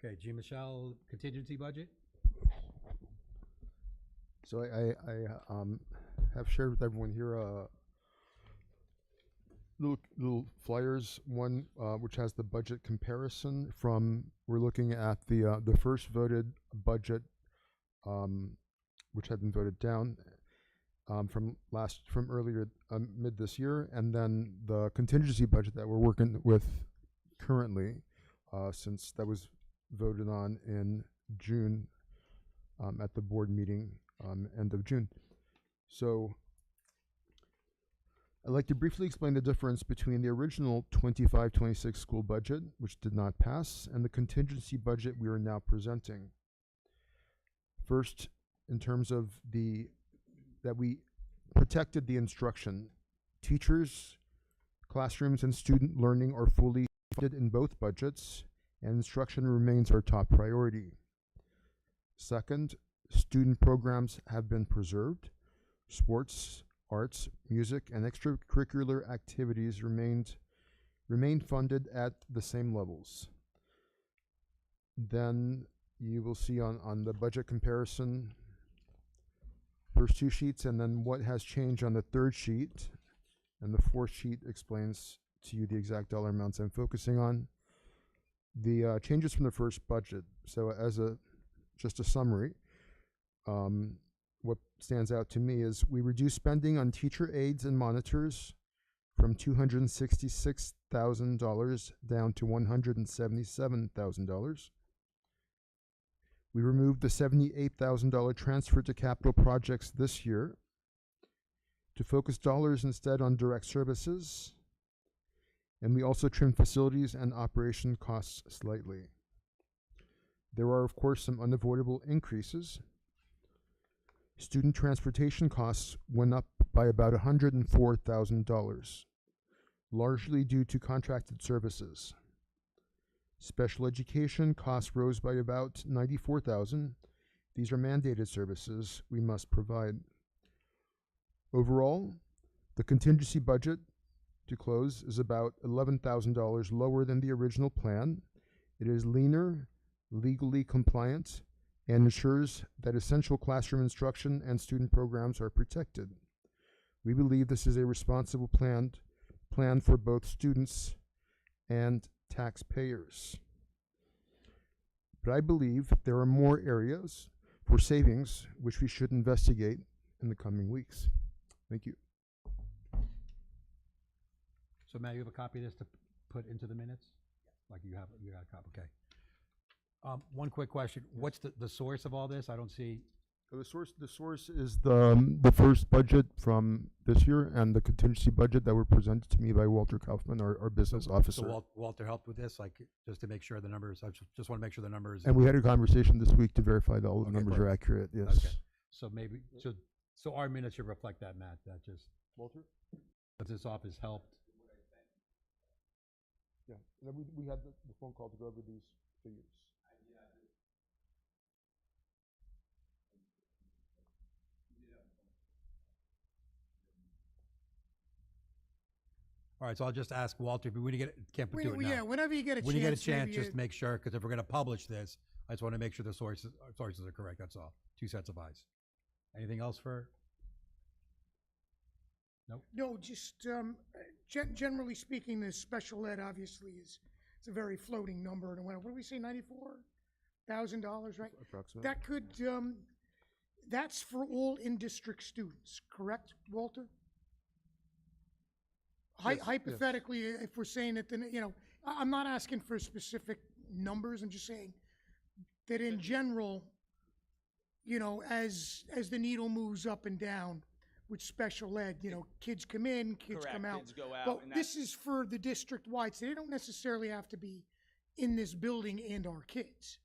Okay, Jean Michelle, contingency budget? So I have shared with everyone here little flyers. One which has the budget comparison from. We're looking at the first voted budget, which had been voted down from earlier mid this year, and then the contingency budget that we're working with currently, since that was voted on in June at the board meeting end of June. So I'd like to briefly explain the difference between the original 25-26 school budget, which did not pass, and the contingency budget we are now presenting. First, in terms of that we protected the instruction. Teachers, classrooms, and student learning are fully funded in both budgets, and instruction remains our top priority. Second, student programs have been preserved. Sports, arts, music, and extracurricular activities remain funded at the same levels. Then you will see on the budget comparison, first two sheets, and then what has changed on the third sheet, and the fourth sheet explains to you the exact dollar amounts I'm focusing on. The changes from the first budget. So as just a summary, what stands out to me is we reduced spending on teacher aides and monitors from $266,000 down to $177,000. We removed the $78,000 transfer to capital projects this year to focus dollars instead on direct services. And we also trimmed facilities and operation costs slightly. There are, of course, some unavoidable increases. Student transportation costs went up by about $104,000, largely due to contracted services. Special education costs rose by about $94,000. These are mandated services we must provide. Overall, the contingency budget to close is about $11,000 lower than the original plan. It is leaner, legally compliant, and ensures that essential classroom instruction and student programs are protected. We believe this is a responsible plan for both students and taxpayers. But I believe there are more areas for savings which we should investigate in the coming weeks. Thank you. So Matt, you have a copy of this to put into the minutes? Like you got a copy, okay. One quick question. What's the source of all this? I don't see. The source is the first budget from this year and the contingency budget that were presented to me by Walter Kaufman, our business officer. So Walter helped with this, like just to make sure the numbers. I just want to make sure the numbers. And we had a conversation this week to verify that all the numbers are accurate. Yes. Okay. So maybe so our minutes should reflect that, Matt. That just Walter. That this office helped. Yeah. And then we had the phone call to go over these figures. All right, so I'll just ask Walter, but when you can't do it now. Yeah, whenever you get a chance. When you get a chance, maybe just make sure, because if we're going to publish this, I just want to make sure the sources are correct, that's all. Two sets of eyes. Anything else for? Nope. No, just generally speaking, the special ed obviously it's a very floating number. And what do we say, $94,000, right? Approximately. That could, that's for all in-district students, correct, Walter? Yes, Hypothetically, if we're saying that, then, I'm not asking for specific numbers. I'm just saying that in general, as the needle moves up and down with special ed, kids come in, kids come out. Kids go out. But And this is for the district-wide, so they don't necessarily have to be in this building and our kids.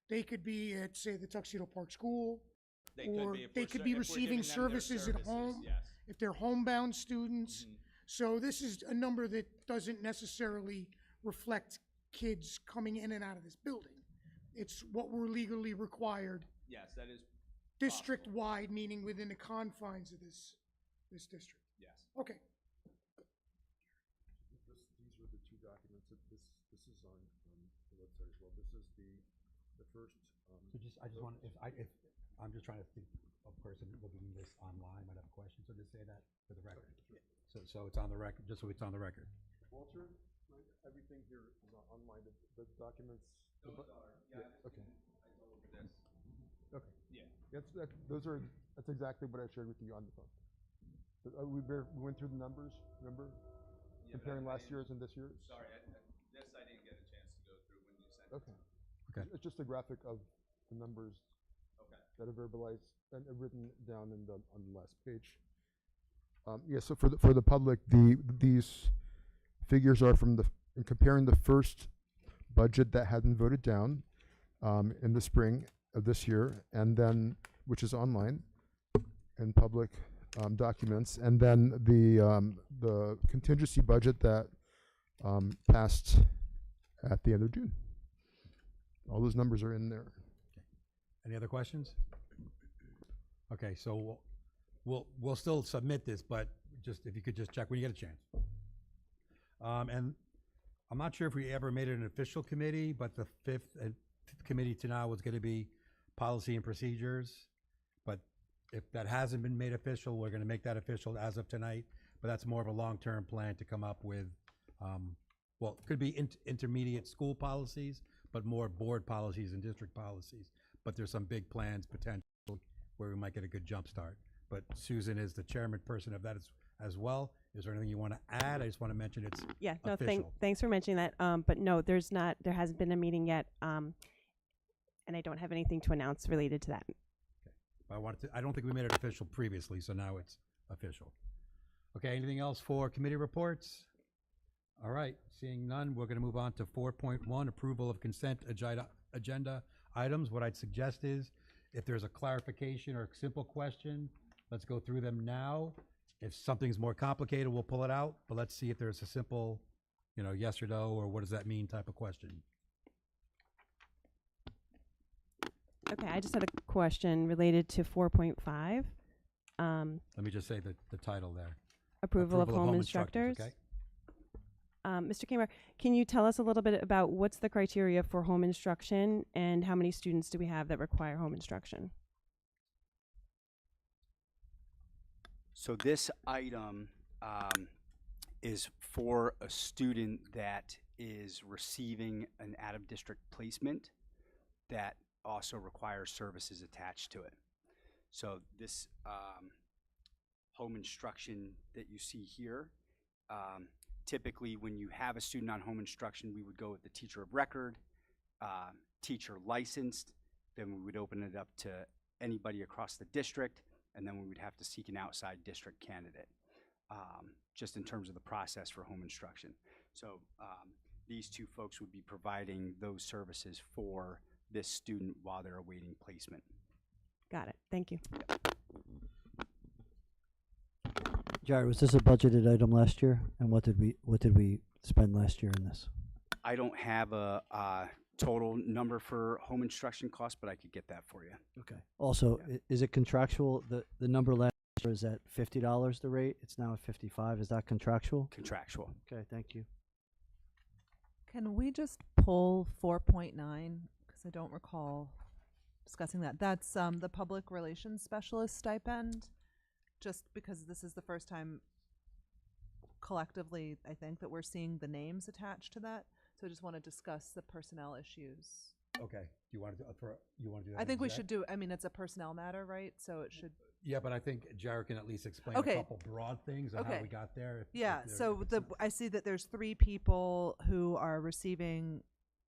They could be at, say, the Tuxedo Park School, or they could be receiving services at home, yes. if they're homebound students. So this is a number that doesn't necessarily reflect kids coming in and out of this building. It's what we're legally required, Yes, that is district-wide, meaning within the confines of this this district? Yes. Okay. These were the two documents. This is on the website as well. This is the first. So I just want, if I'm just trying to think of a person looking at this online might have a question, so just say that for the record. Okay, So it's on the record, just so it's on the record. Walter, right, everything here is online. The documents. Okay. Okay. Yeah. That's exactly what I shared with you on the phone. We went through the numbers. Remember, comparing last year's and this year's. Sorry, this I didn't get a chance to go through when you sent Okay. it. Okay. It's just a graphic of the numbers that are verbalized and written down on the last page. Yeah. So for the public, these figures are from in comparing the first budget that had been voted down in the spring of this year, and then which is online in public documents, and then the contingency budget that passed at the end of June. All those numbers are in there. Any other questions? Okay, so we'll still submit this, but just if you could just check when you get a chance. And I'm not sure if we ever made it an official committee, but the fifth committee to now was going to be policy and procedures. But if that hasn't been made official, we're going to make that official as of tonight. But that's more of a long-term plan to come up with, well, it could be intermediate school policies, but more board policies and district policies. But there's some big plans potential where we might get a good jump start. But Susan is the chairman person of that as well. Is there anything you want to add? I just want to mention it's official. Thanks for mentioning that. But no, there hasn't been a meeting yet, and I don't have anything to announce related to that. Okay. I don't think we made it official previously, so now it's official. Okay, anything else for committee reports? All right, seeing none, we're going to move on to 4.1, approval of consent agenda items. What I'd suggest is, if there's a clarification or a simple question, let's go through them now. If something's more complicated, we'll pull it out, but let's see if there's a simple, yes or no, or what does that mean type of question. Okay, I just had a question related to 4.5. Let me just say the title there. Approval of home instructors. Okay. Mr. Kramer, can you tell us a little bit about what's the criteria for home instruction and how many students do we have that require home instruction? So this item is for a student that is receiving an out-of-district placement that also requires services attached to it. So this home instruction that you see here, typically when you have a student on home instruction, we would go with the teacher of record, teacher licensed, then we would open it up to anybody across the district, and then we would have to seek an outside district candidate, just in terms of the process for home instruction. So these two folks would be providing those services for this student while they're awaiting placement. Got it. Thank you. Jared, was this a budgeted item last year? And what did we spend last year in this? I don't have a total number for home instruction costs, but I could get that for you. Okay. Also, is it contractual? The number last year is at $50 the rate. It's now at 55. Is that contractual? Contractual. Okay, thank you. Can we just pull 4.9? Because I don't recall discussing that. That's the public relations specialist stipend. Just because this is the first time collectively, I think, that we're seeing the names attached to that. So I just want to discuss the personnel issues. Okay. Do you want to do that? I think we should do. I mean, it's a personnel matter, right? So it should. Yeah, but I think Jared can at least explain a couple broad things on how we got there. So I see that there's 3 people who are receiving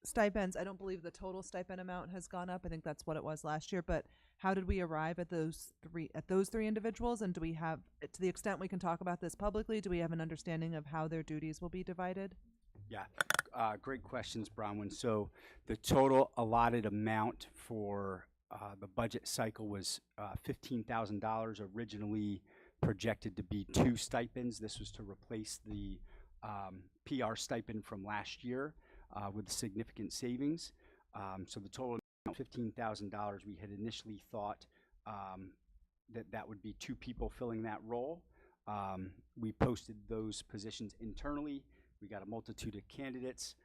stipends. I don't believe the total stipend amount has gone up. I think that's what it was last year. But how did we arrive at those three individuals? And do we have, to the extent we can talk about this publicly, do we have an understanding of how their duties will be divided? Yeah, great questions, Bronwyn. So the total allotted amount for the budget cycle was $15,000, originally projected to be 2 stipends. This was to replace the PR stipend from last year with significant savings. So the total amount, $15,000, we had initially thought that would be 2 people filling that role. We posted those positions internally. We got a multitude of candidates,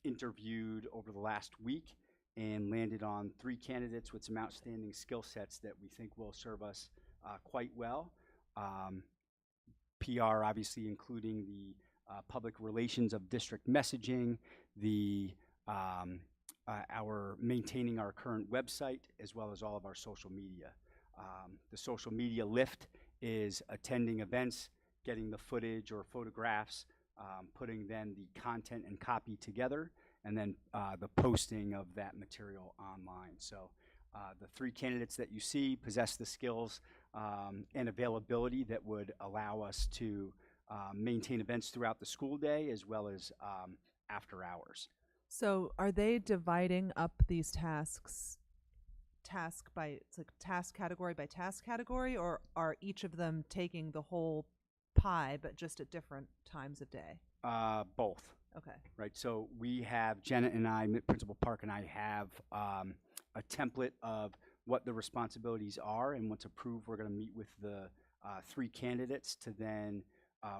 interviewed over the last week, and landed on 3 candidates with some outstanding skill sets that we think will serve us quite well. PR, obviously, including the public relations of district messaging, the our maintaining our current website, as well as all of our social media. The social media lift is attending events, getting the footage or photographs, putting then the content and copy together, and then the posting of that material online. So the 3 candidates that you see possess the skills and availability that would allow us to maintain events throughout the school day as well as after hours. So are they dividing up these tasks it's like task category by task category, or are each of them taking the whole pie but just at different times of day? Both. Okay. Right, so we have, Janet and I, Principal Park and I have a template of what the responsibilities are, and once approved, we're gonna meet with the 3 candidates to then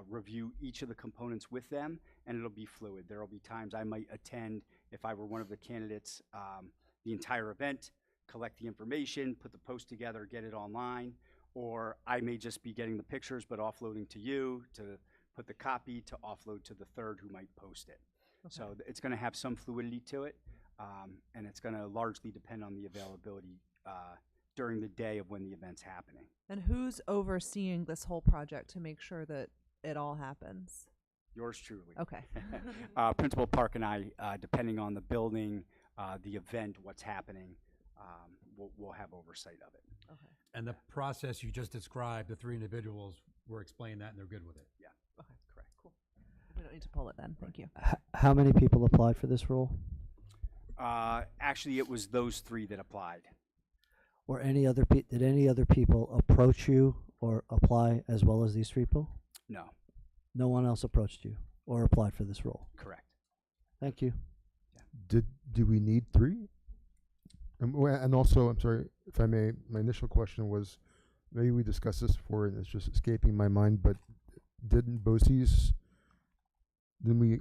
review each of the components with them, and it'll be fluid. There'll be times I might attend, if I were one of the candidates, the entire event, collect the information, put the post together, get it online, or I may just be getting the pictures but offloading to you to put the copy to offload to the third who might post it. Okay. So it's gonna have some fluidity to it, and it's gonna largely depend on the availability during the day of when the event's happening. And who's overseeing this whole project to make sure that it all happens? Yours truly. Okay. Principal Park and I, depending on the building, the event, what's happening, we'll have oversight of it. Okay. And the process you just described, the 3 individuals were explaining that and they're good with it. Yeah. Okay, correct. Cool. We don't need to pull it then. Thank you. How many people applied for this role? Actually, it was those 3 that applied. Or did any other people approach you or apply as well as these 3 people? No. No one else approached you or applied for this role? Correct. Thank you. Do we need 3? And also, I'm sorry, if I may, my initial question was, maybe we discussed this before and it's just escaping my mind, but didn't we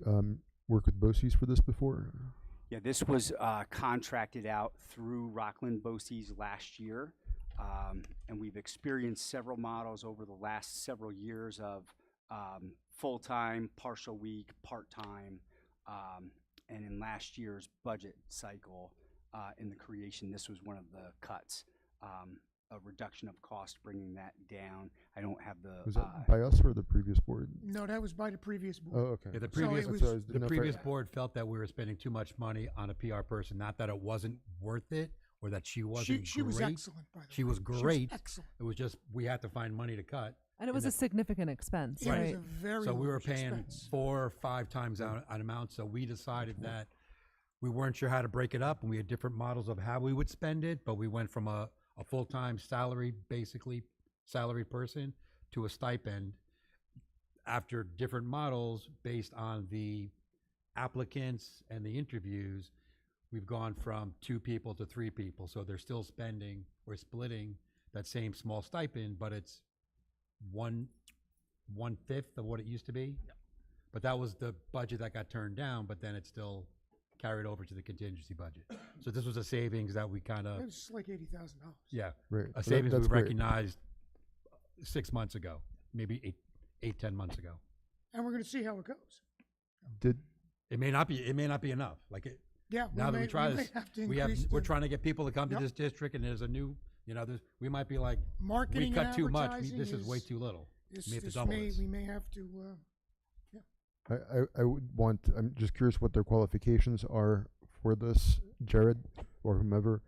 work with BOCES for this before? Yeah, this was contracted out through Rockland BOCES last year, and we've experienced several models over the last several years of full-time, partial week, part-time, and in last year's budget cycle, in the creation, this was one of the cuts, a reduction of cost, bringing that down. I don't have the. Was that by us or the previous board? No, that was by the previous board. Oh, okay. Yeah, the So previous, it was- the previous board felt that we were spending too much money on a PR person, not that it wasn't worth it or that she wasn't She was great. excellent, by the way. She was great. excellent. It was just, we had to find money to cut. And it was a significant expense, It was right? a very So we were large paying expense. 4 or 5 times an amount, so we decided that we weren't sure how to break it up, and we had different models of how we would spend it, but we went from a full-time salary, basically salary person, to a stipend after different models based on the applicants and the interviews. We've gone from 2 people to 3 people, so they're still spending or splitting that same small stipend, but it's 1/5 of what it used to be. Yep. But that was the budget that got turned down, but then it still carried over to the contingency budget. So this was a savings that we kind It of, was like $80,000. yeah, Right. a So savings we that's great. recognized 6 months ago, maybe 10 months ago. And we're going to see how it goes. Did It may not be enough. Like it, Yeah, now that we try may this, have to increase we're the trying to get people to come to Yep. this district, and there's a new, we might be like, marketing we cut and too much. advertising This is way too little. This, We have to this double may, this. we may have to, I would want, I'm just curious what their qualifications are for this, Jared or whomever,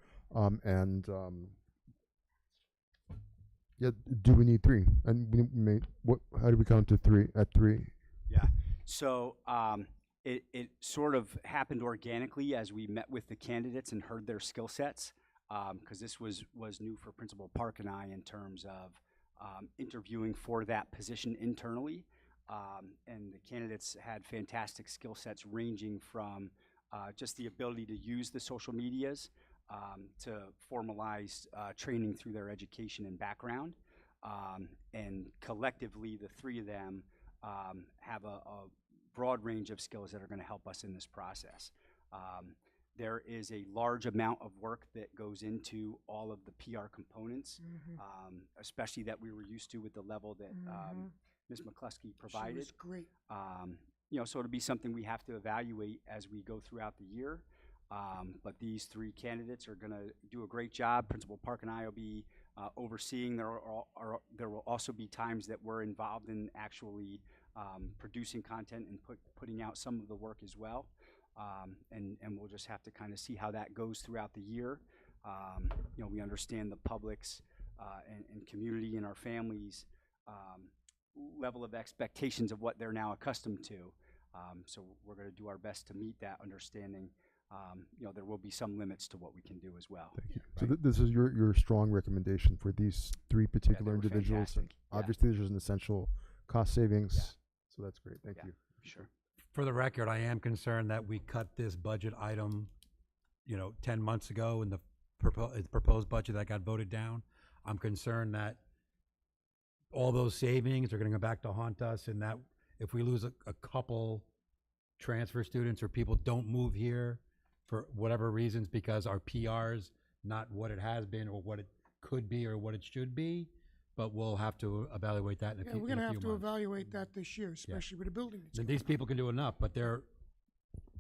yeah, do we need 3? And we may, how do we come to 3 at 3? Yeah. So it sort of happened organically as we met with the candidates and heard their skill sets, because this was new for Principal Park and I in terms of interviewing for that position internally. And the candidates had fantastic skill sets ranging from just the ability to use the social medias to formalize training through their education and background. And collectively, the three of them have a broad range of skills that are going to help us in this process. There is a large amount of work that goes into all of the PR components, especially that we were used to with the level that Ms. McCluskey provided. She was great. You know, so it'll be something we have to evaluate as we go throughout the year. But these three candidates are going to do a great job. Principal Park and I will be overseeing. There will also be times that we're involved in actually producing content and putting out some of the work as well. And we'll just have to kind of see how that goes throughout the year. You know, we understand the public's and community and our families' level of expectations of what they're now accustomed to. So we're going to do our best to meet that understanding. You know, there will be some limits to what we can do as well. Thank you. So this is your strong recommendation for these three particular were individuals. And fantastic. Yeah. obviously, there's an essential cost savings. Yeah. So that's great. Thank Yeah, you. sure. For the record, I am concerned that we cut this budget item, you know, 10 months ago in the proposed budget that got voted down. I'm concerned that all those savings are going to go back to haunt us, and that if we lose a couple transfer students or people don't move here for whatever reasons because our PR's not what it has been or what it could be or what it should be, but we'll have to evaluate that in a few We're going to have to months. evaluate that this year, especially with the building. that's Then going these people can do enough, but they're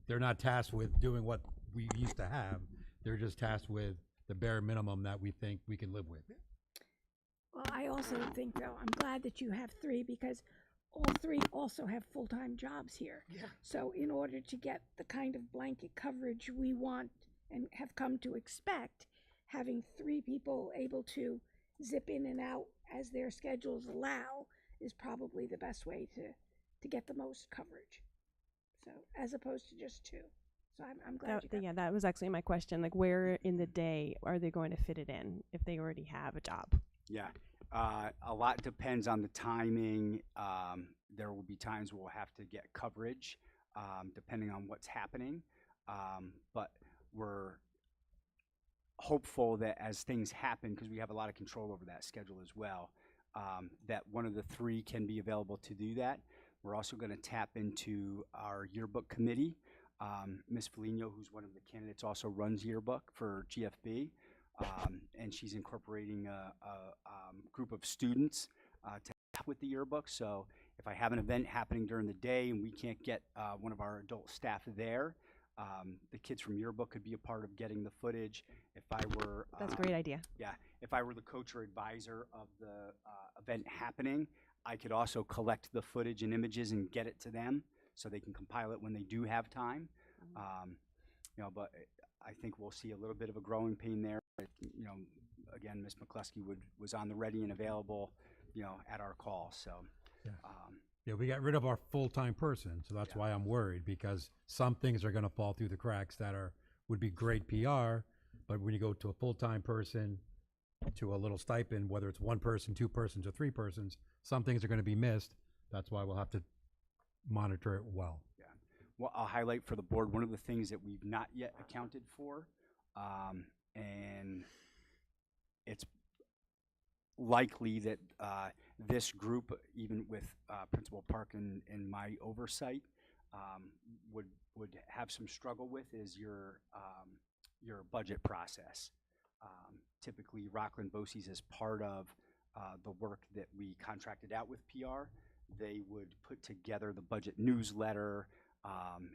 not tasked with doing what we used to have. They're just tasked with the bare minimum that we think we can live with. Well, I also think, though, I'm glad that you have three because all three also have full-time jobs here. Yeah. So in order to get the kind of blanket coverage we want and have come to expect, having three people able to zip in and out as their schedules allow is probably the best way to get the most coverage. So as opposed to just two. So I'm glad you got Yeah, that was actually my question. Like, where in the day are they going to fit it in if they already have a job? Yeah, a lot depends on the timing. There will be times we'll have to get coverage depending on what's happening. But we're hopeful that as things happen, because we have a lot of control over that schedule as well, that one of the three can be available to do that. We're also going to tap into our yearbook committee. Ms. Foligno, who's one of the candidates, also runs yearbook for GFB. And she's incorporating a group of students to help with the yearbook. So if I have an event happening during the day and we can't get one of our adult staff there, the kids from yearbook could be a part of getting the footage. If I were That's a great idea. Yeah, if I were the coach or advisor of the event happening, I could also collect the footage and images and get it to them so they can compile it when they do have time. You know, but I think we'll see a little bit of a growing pain there. You know, again, Ms. McCluskey was on the ready and available, you know, at our call. So, Yeah, we got rid of our full-time person, so that's why I'm worried, because some things are going to fall through the cracks that would be great PR, but when you go to a full-time person to a little stipend, whether it's one person, two persons, or three persons, some things are going to be missed. That's why we'll have to monitor it well. yeah. Well, I'll highlight for the board one of the things that we've not yet accounted for, and it's likely that this group, even with Principal Park and my oversight, would have some struggle with is your budget process. Typically, Rockland Bose's is part of the work that we contracted out with PR. They would put together the budget newsletter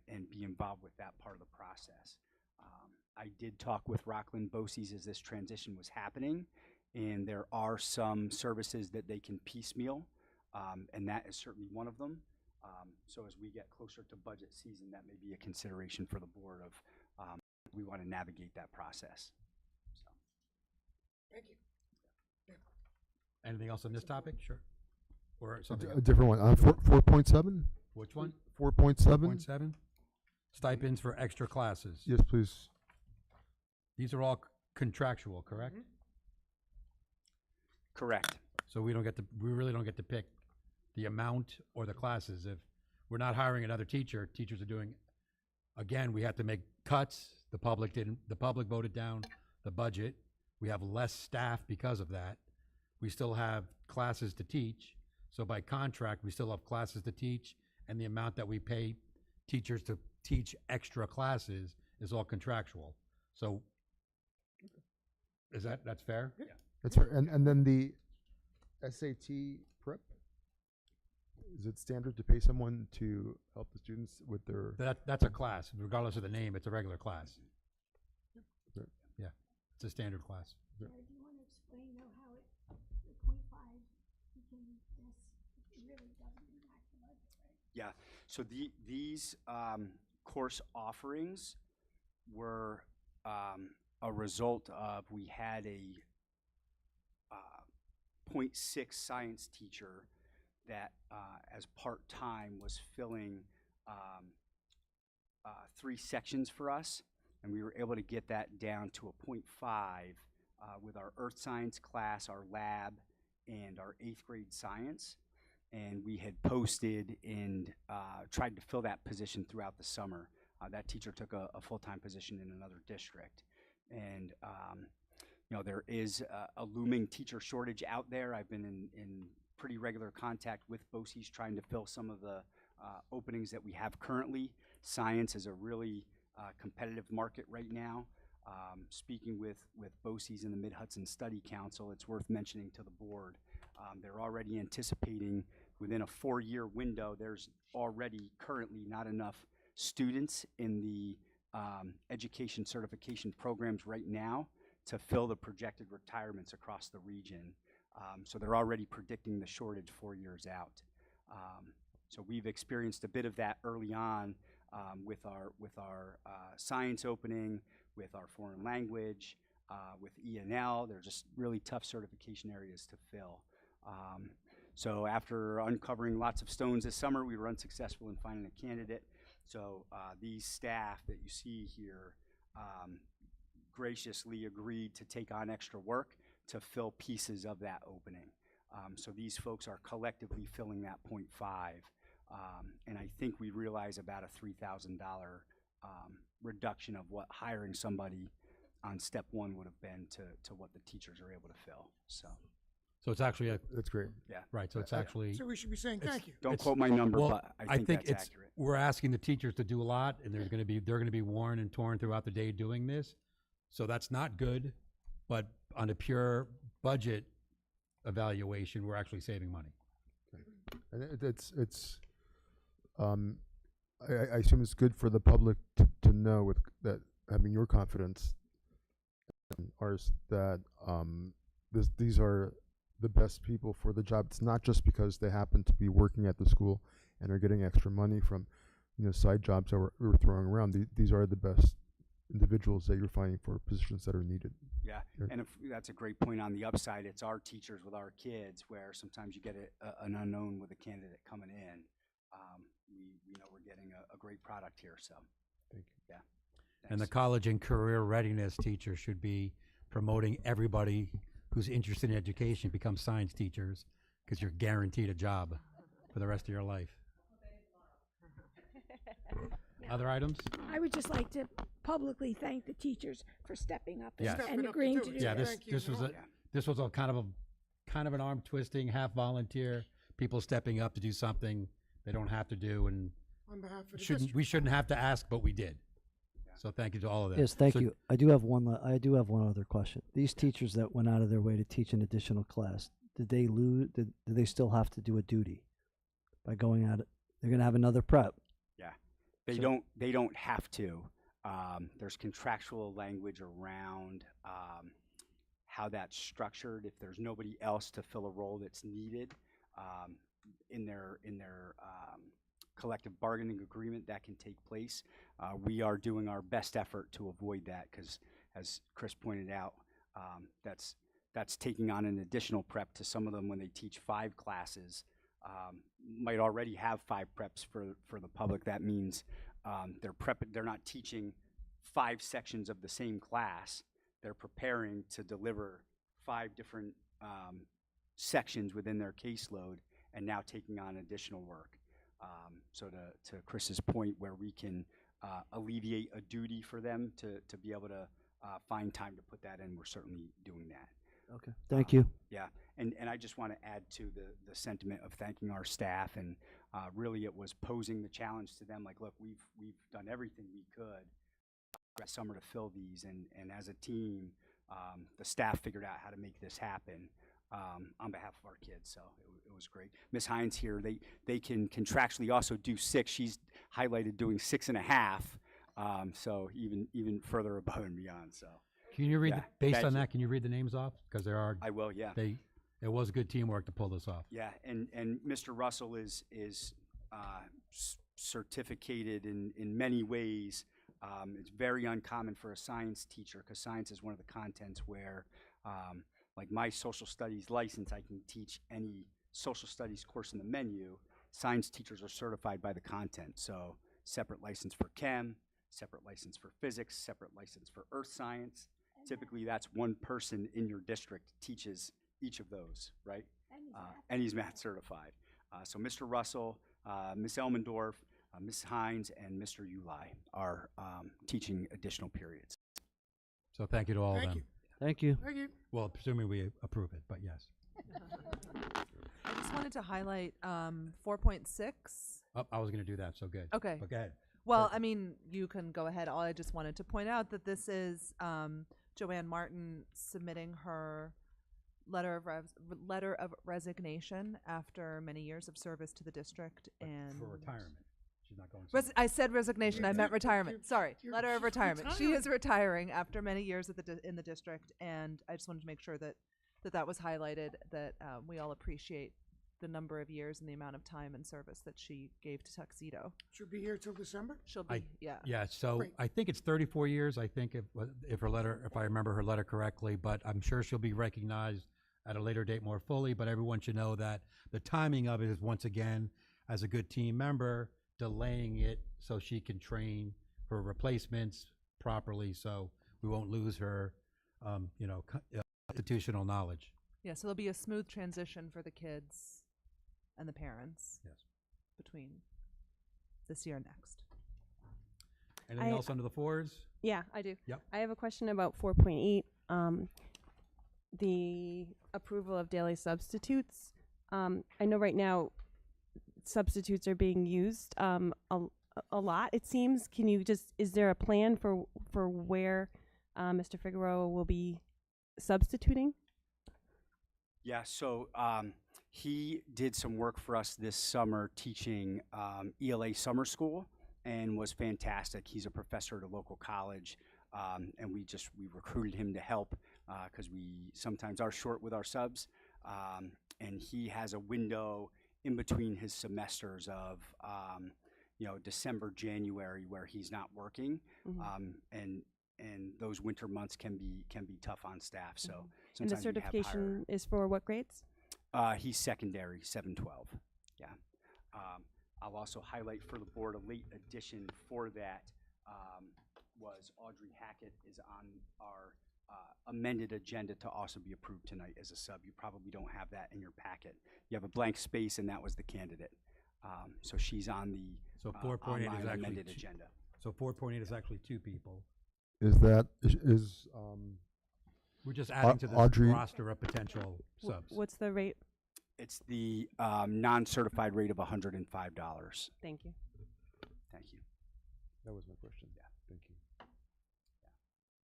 and be involved with that part of the process. I did talk with Rockland Bose's as this transition was happening, and there are some services that they can piecemeal, and that is certainly one of them. So as we get closer to budget season, that may be a consideration for the board of we want to navigate that process. So. Thank you. Anything else on this topic? Sure. Or something A else? different one. 4.7? Which one? 4.7? 4.7? Stipends for extra classes. Yes, please. These are all contractual, correct? Correct. So we really don't get to pick the amount or the classes. If we're not hiring another teacher, teachers are doing, again, we have to make cuts. The public voted down the budget. We have less staff because of that. we still have classes to teach. So by contract, we still have classes to teach, and the amount that we pay teachers to teach extra classes is all contractual. So that's fair? Yeah. That's fair. And then the SAT prep, is it standard to pay someone to help the students with their? That's a class, regardless of the name, it's a regular class. Okay. Yeah, it's a standard class. Do you want to explain though how the 0.5 became this? It really doesn't impact the budget, right? Yeah, so these course offerings were a result of, we had a 0.6 science teacher that as part-time was filling 3 sections for us, and we were able to get that down to a 0.5 with our earth science class, our lab, and our 8th grade science. And we had posted and tried to fill that position throughout the summer. That teacher took a full-time position in another district. And you know, there is a looming teacher shortage out there. I've been in pretty regular contact with BOCES trying to fill some of the openings that we have currently. Science is a really competitive market right now. Speaking with BOCES and the Mid-Hudson Study Council, it's worth mentioning to the board, they're already anticipating within a 4-year window, there's already currently not enough students in the education certification programs right now to fill the projected retirements across the region. So they're already predicting the shortage 4 years out. So we've experienced a bit of that early on with our science opening, with our foreign language, with E&L. They're just really tough certification areas to fill. So after uncovering lots of stones this summer, we were unsuccessful in finding a candidate. So these staff that you see here graciously agreed to take on extra work to fill pieces of that opening. So these folks are collectively filling that 0.5. And I think we realize about a $3,000 reduction of what hiring somebody on step 1 would have been to what the teachers are able to fill. So it's actually that's great. Yeah. Right, so it's actually. So we should be saying thank you. Don't quote my number, Well, but I think that's accurate. We're asking the teachers to do a lot, and they're going to be worn and torn throughout the day doing this. So that's not good, but on a pure budget evaluation, we're actually saving money. And I assume it's good for the public to know with that, having your confidence and ours, that these are the best people for the job. It's not just because they happen to be working at the school and are getting extra money from, side jobs that we were throwing around. These are the best individuals that you're finding for positions that are needed. Yeah, and that's a great point. On the upside, it's our teachers with our kids, where sometimes you get an unknown with a candidate coming in. We know we're getting a great product here, so. Thank you. Yeah. And the Thanks. college and career readiness teacher should be promoting everybody who's interested in education become science teachers, because you're guaranteed a job for the rest of your life. Other items? I would just like to publicly thank the teachers for stepping up Yes. and agreeing to do Yeah, this. this was a kind of an arm twisting, half volunteer, people stepping up to do something they don't have to do, and On behalf of the we shouldn't have to ask, but we did. So thank you to all of them. Yes, thank So- you. I do have one other question. These teachers that went out of their way to teach an additional class, did they lose? Did they still have to do a duty by going out? They're going to have another prep. Yeah, they So- don't have to. There's contractual language around how that's structured. If there's nobody else to fill a role that's needed in their collective bargaining agreement, that can take place. We are doing our best effort to avoid that, because, as Chris pointed out, that's taking on an additional prep to some of them when they teach 5 classes. Might already have 5 preps for the public. That means they're not teaching 5 sections of the same class. They're preparing to deliver 5 different sections within their caseload, and now taking on additional work. So to Chris's point, where we can alleviate a duty for them to be able to find time to put that in, we're certainly doing that. Okay, thank you. Yeah, and I just want to add to the sentiment of thanking our staff, and really it was posing the challenge to them, like, look, we've done everything we could last summer to fill these, and as a team, the staff figured out how to make this happen on behalf of our kids, so it was great. Ms. Hines here, they can contractually also do 6. She's highlighted doing 6.5, so even further above and beyond, so. Can you read, Yeah, based thank on you. that, can you read the names off? Because there are, I will, yeah. it was good teamwork to pull this off. Yeah, and Mr. Russell is certificated in many ways. It's very uncommon for a science teacher, because science is one of the contents where, like my social studies license, I can teach any social studies course in the menu. Science teachers are certified by the content, so separate license for chem, separate license for physics, separate license for earth science. Typically, that's one person in your district teaches each of those, right? And he's math certified. So Mr. Russell, Ms. Elmendorf, Ms. Hines, and Mr. Uli are teaching additional periods. So thank you to all of Thank them. you. Thank you. Thank you. Well, presuming we approve it, but yes. I just wanted to highlight 4.6. Oh, I was going to do that, so good. Okay. But go ahead. Well, Perfect. I mean, you can go ahead. All I just wanted to point out that this is Joanne Martin submitting her letter of resignation after many years of service to the district, But and for retirement. She's not going I said resignation. I meant retirement. Sorry, you're- letter of she's retirement. She retiring. is retiring after many years at in the district, and I just wanted to make sure that was highlighted. That we all appreciate the number of years and the amount of time and service that she gave to Tuxedo. She'll be here till December? She'll be, yeah. Yeah, so Great. I think it's 34 years, I think, if I remember her letter correctly, but I'm sure she'll be recognized at a later date more fully, but everyone should know that the timing of it is, once again, as a good team member, delaying it so she can train her replacements properly, so we won't lose her, institutional knowledge. Yeah, so there'll be a smooth transition for the kids and the parents. Yes. Between this year and next. Anything I- else under the 4s? Yeah, I do. Yep. I have a question about 4.8, the approval of daily substitutes. I know right now substitutes are being used a lot, it seems. Can you is there a plan for where Mr. Figueroa will be substituting? Yeah, so he did some work for us this summer teaching ELA summer school, and was fantastic. He's a professor at a local college, and we recruited him to help because we sometimes are short with our subs, and he has a window in between his semesters of December, January, where he's not working, and those winter months can be tough on staff. So And the sometimes we have certification is for what grades? he's secondary, 7-12. Yeah. I'll also highlight for the board a late addition for that was Audrey Hackett is on our amended agenda to also be approved tonight as a sub. You probably don't have that in your packet. You have a blank space, and that was the candidate. So she's on the So 4.8 is online actually amended two- agenda. So 4.8 is actually 2 people. We're just adding to this Audrey- roster of potential subs. What's the rate? It's the non-certified rate of $105. Thank you. Thank you. That was my question. Yeah. Thank you.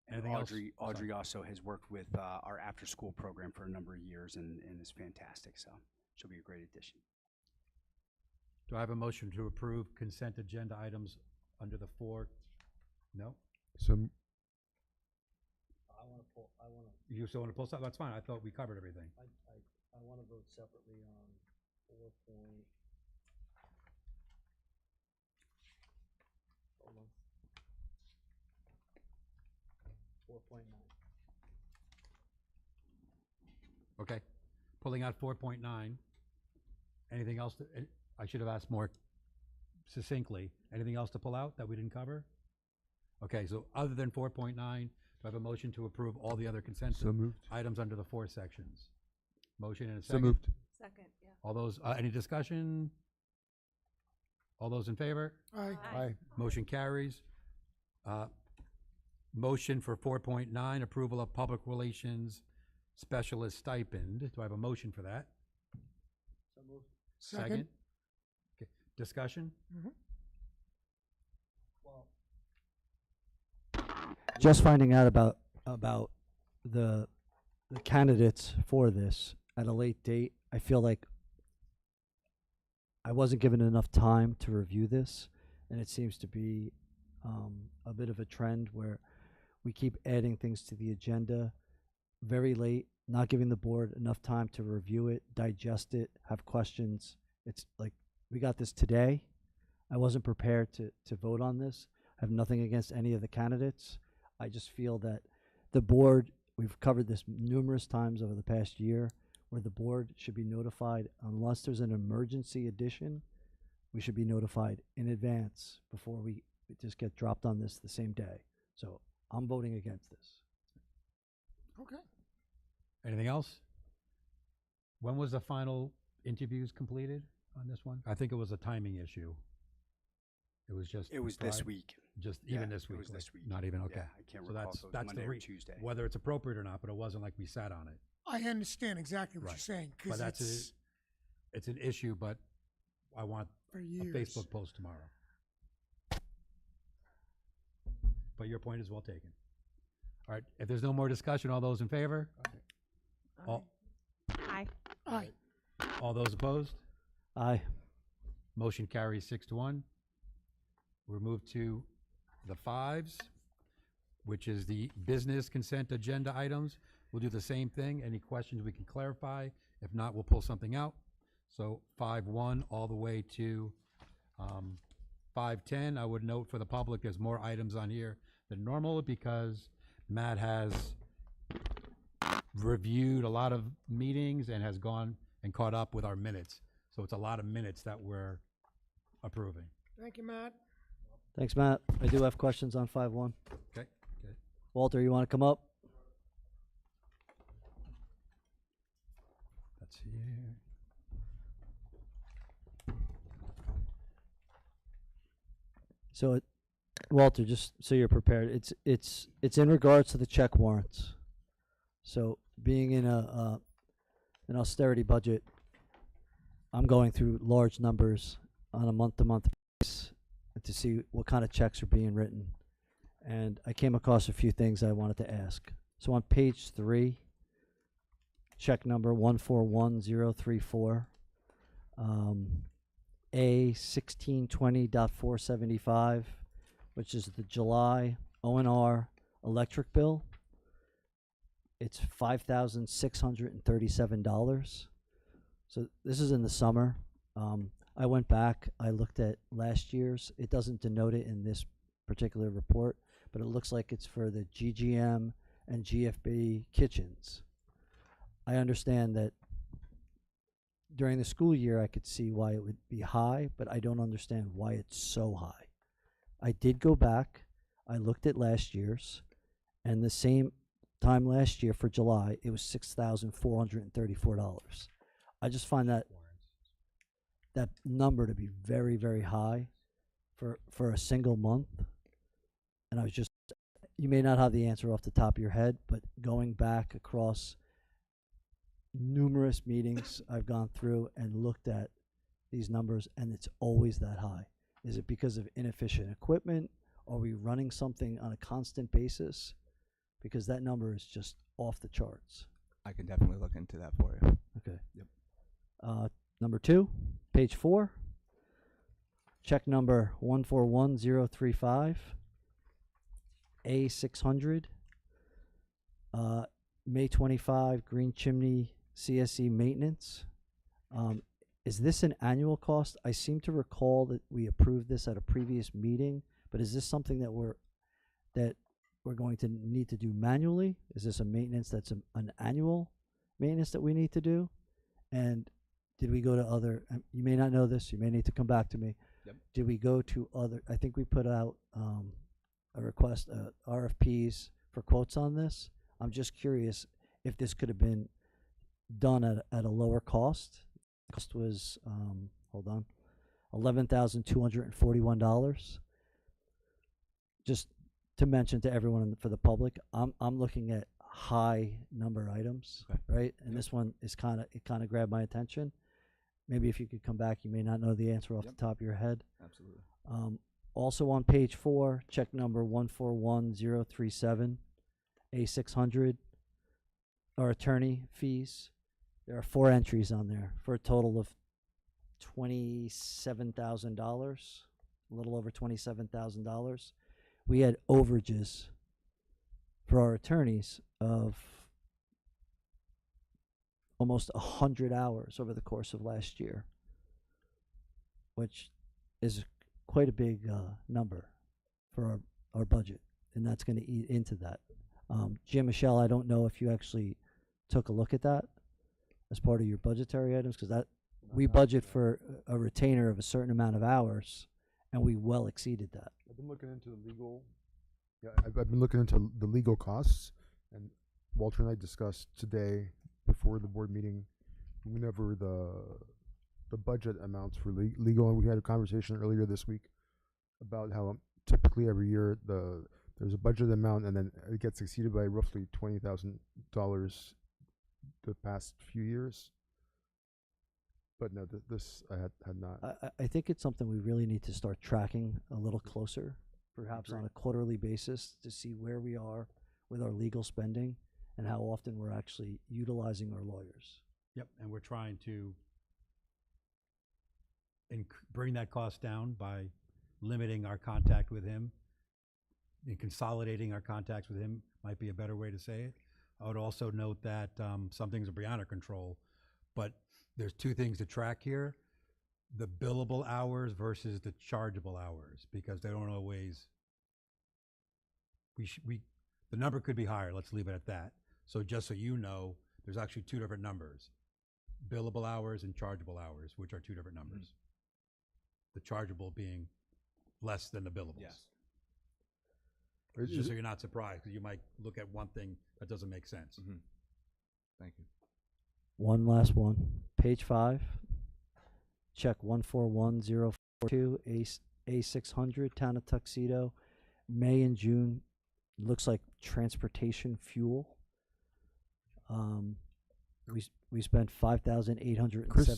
And Anything else? Audrey also has worked with our after-school program for a number of years and is fantastic, so she'll be a great addition. Do I have a motion to approve consent agenda items under the 4? No? So You still want to pull something? That's fine. I thought we covered everything. I want to vote separately on 4 point. Hold on. 4.9. Okay. Pulling out 4.9. Anything else? I should have asked more succinctly. Anything else to pull out that we didn't cover? Okay, so other than 4.9, do I have a motion to approve all the other consent So moved. items under the 4 sections? Motion and a So second. moved. Second, yeah. All those, any discussion? All those in favor? Aye. Aye. Motion carries. Motion for 4.9, approval of public relations specialist stipend. Do I have a motion for that? So moved. Second. Okay. Discussion? Just finding out about the candidates for this at a late date, I feel like I wasn't given enough time to review this, and it seems to be a bit of a trend where we keep adding things to the agenda very late, not giving the board enough time to review it, digest it, have questions. It's like we got this today. I wasn't prepared to vote on this. I have nothing against any of the candidates. I just feel that the board, we've covered this numerous times over the past year, where the board should be notified unless there's an emergency addition. We should be notified in advance before we just get dropped on this the same day. So I'm voting against this. Okay. Anything else? When was the final interviews completed on this one? I think it was a timing issue. It was just. It was this week. Just Yeah, even this it week. was this week. Not even, okay. Yeah, I can't So recall if it was that's Monday the or Tuesday. whether it's appropriate or not, but it wasn't like we sat on it. I understand exactly what Right. you're saying, But because that's it's an issue, but I want for a years. Facebook post tomorrow. But your point is well taken. All right, if there's no more discussion, all those in favor? All, Aye. Aye. all those opposed? Aye. Motion carries 6-1. We'll move to the fives, which is the business consent agenda items. We'll do the same thing. Any questions we can clarify. If not, we'll pull something out. So 5-1 all the way to 5-10. I would note for the public, there's more items on here than normal because Matt has reviewed a lot of meetings and has gone and caught up with our minutes. So it's a lot of minutes that we're approving. Thank you, Matt. Thanks, Matt. I do have questions on 5-1. Okay. Walter, you want to come up? That's here. So, Walter, just so you're prepared, it's in regards to the check warrants. So, being in an austerity budget, I'm going through large numbers on a month-to-month basis to see what kind of checks are being written. And I came across a few things I wanted to ask. So on page 3, check number 141034, A1620.475, which is the July O&R electric bill. It's $5,637. So this is in the summer. I went back, I looked at last year's. It doesn't denote it in this particular report, but it looks like it's for the GGM and GFB kitchens. I understand that during the school year I could see why it would be high, but I don't understand why it's so high. I did go back, I looked at last year's, and the same time last year for July, it was $6,434. I just find that number to be very, very high for a single month. And I was just, you may not have the answer off the top of your head, but going back across numerous meetings I've gone through and looked at these numbers, and it's always that high. Is it because of inefficient equipment? Are we running something on a constant basis? Because that number is just off the charts. I can definitely look into that for you. Okay. Yep. Number 2, page 4, check number 141035, A600, May 25, Green Chimney CSE maintenance. Is this an annual cost? I seem to recall that we approved this at a previous meeting, but is this something that we're going to need to do manually? Is this a maintenance that's an annual maintenance that we need to do? And did we go to other, you may not know this, you may need to come back to me. Yep. Did we go to other, I think we put out a request, RFPs for quotes on this. I'm just curious if this could have been done at a lower cost. The cost was, hold on, $11,241. Just to mention to everyone for the public, I'm looking at high number items, right? And this one is it kind of grabbed my attention. Maybe if you could come back, you may not know the answer off the top of your head. Absolutely. Also on page 4, check number 141037, A600, our attorney fees. There are 4 entries on there for a total of $27,000, a little over $27,000. We had overages for our attorneys of almost 100 hours over the course of last year, which is quite a big number for our budget, and that's going to eat into that. Jim, Michelle, I don't know if you actually took a look at that as part of your budgetary items, because we budget for a retainer of a certain amount of hours, and we well exceeded that. I've been looking into the legal. Yeah, I've been looking into the legal costs, and Walter and I discussed today before the board meeting, whenever the budget amounts for legal, and we had a conversation earlier this week about how typically every year there's a budget amount, and then it gets exceeded by roughly $20,000 the past few years. But no, this I had not. I think it's something we really need to start tracking a little closer, perhaps on a quarterly basis, to see where we are with our legal spending and how often we're actually utilizing our lawyers. Yep, and we're trying to bring that cost down by limiting our contact with him and consolidating our contacts with him might be a better way to say it. I would also note that some things are beyond our control, but there's 2 things to track here: the billable hours versus the chargeable hours, because they don't always. The number could be higher. Let's leave it at that. So just so you know, there's actually 2 different numbers: billable hours and chargeable hours, which are 2 different numbers. The chargeable being less than the billables. Yes. Just so you're not surprised, because you might look at one thing that doesn't make sense. Thank you. One last one. Page 5. Check 141042, A600, Town of Tuxedo. May and June, looks like transportation fuel. We spent $5,876. Chris,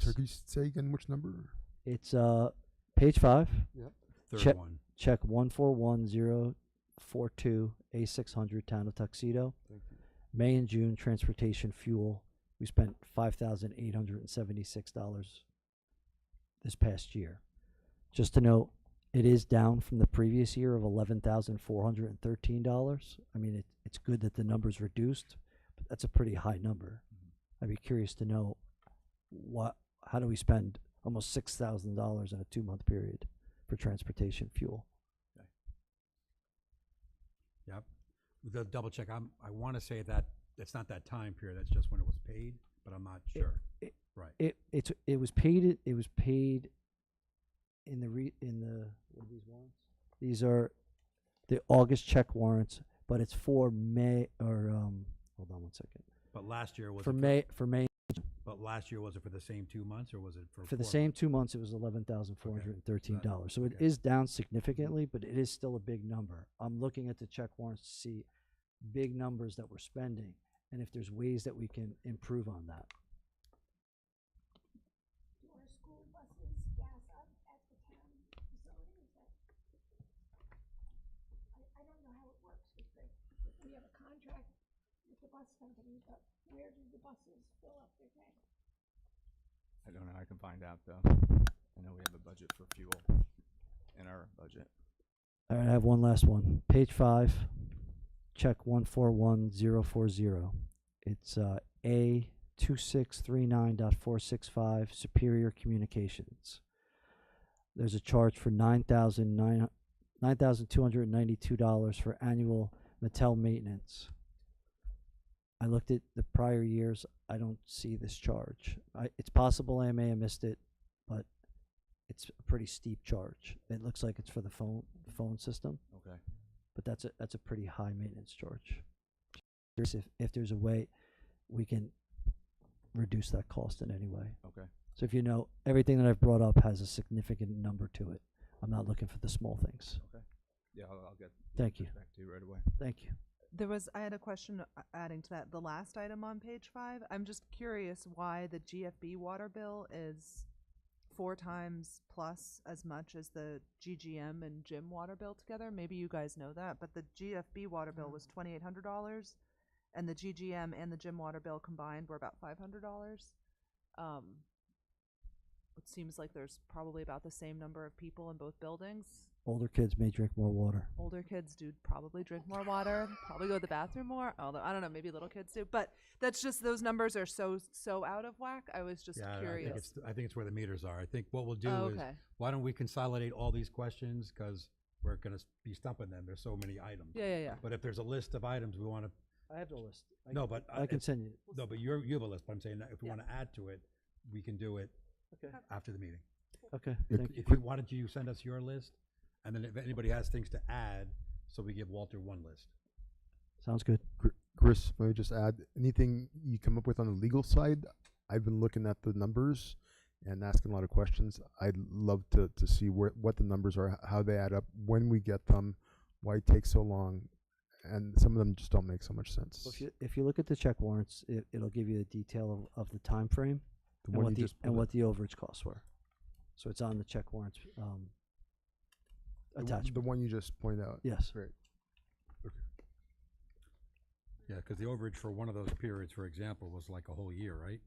could you say again which number? It's page 5. Yep. Third one. Check 141042, A600, Town of Tuxedo. Thank you. May and June transportation fuel. We spent $5,876 this past year. Just to note, it is down from the previous year of $11,413. I mean, it's good that the number's reduced, but that's a pretty high number. I'd be curious to know how do we spend almost $6,000 in a 2-month period for transportation fuel? Okay. Yep. The double check. I want to say that it's not that time period. That's just when it was paid, but I'm not sure. Right. It was paid. It was paid in the what are these warrants? These are the August check warrants, but it's for May or hold on one second. But last year was for May. But last year, was it for the same 2 months, or was it for the same 2 months? It was $11,413. So it is down significantly, but it is still a big number. I'm looking at the check warrants to see big numbers that we're spending, and if there's ways that we can improve on that. Do our school buses gas up at the town facility? I don't know how it works with we have a contract with the bus company, but where do the buses fill up their tank? I don't know. I can find out though. I know we have a budget for fuel in our budget. All right, I have one last one. Page 5, check 141040. It's A2639.465, Superior Communications. There's a charge for $9,292 for annual Mattel maintenance. I looked at the prior years. I don't see this charge. It's possible I may have missed it, but it's a pretty steep charge. It looks like it's for the phone system. Okay. But that's a pretty high maintenance charge. Curious if there's a way we can reduce that cost in any way. Okay. So if you know, everything that I've brought up has a significant number to it. I'm not looking for the small things. Okay. Yeah, I'll get Thank you. back to you right away. Thank you. I had a question adding to that. The last item on page 5, I'm just curious why the GFB water bill is 4 times plus as much as the GGM and gym water bill together. Maybe you guys know that, but the GFB water bill was $2,800, and the GGM and the gym water bill combined were about $500. It seems like there's probably about the same number of people in both buildings. Older kids may drink more water. Older kids do probably drink more water, probably go to the bathroom more. Although I don't know, maybe little kids do. But that's just, those numbers are so out of whack. I was just curious. I think it's where the meters are. I think what we'll do is, okay. why don't we consolidate all these questions, because we're going to be stumping them. There's so many items. Yeah. But if there's a list of items we want to, I have the list. no, but I can send you. No, but you have a list. But I'm saying that if we want to add to it, we can do it Okay. after the meeting. Okay. If you wanted to, you send us your list, and then if anybody has things to add, so we give Walter one list. Sounds good. Chris, let me just add, anything you come up with on the legal side, I've been looking at the numbers and asking a lot of questions. I'd love to see what the numbers are, how they add up, when we get them, why it takes so long, and some of them just don't make so much sense. Well, if you look at the check warrants, it'll give you the detail of the time frame The and one what you the just and pulled what the overage costs were. So it's on the check warrants attachment. The one you just pointed out. Yes. Great. Yeah, because the overage for one of those periods, for example, was like a whole year, right?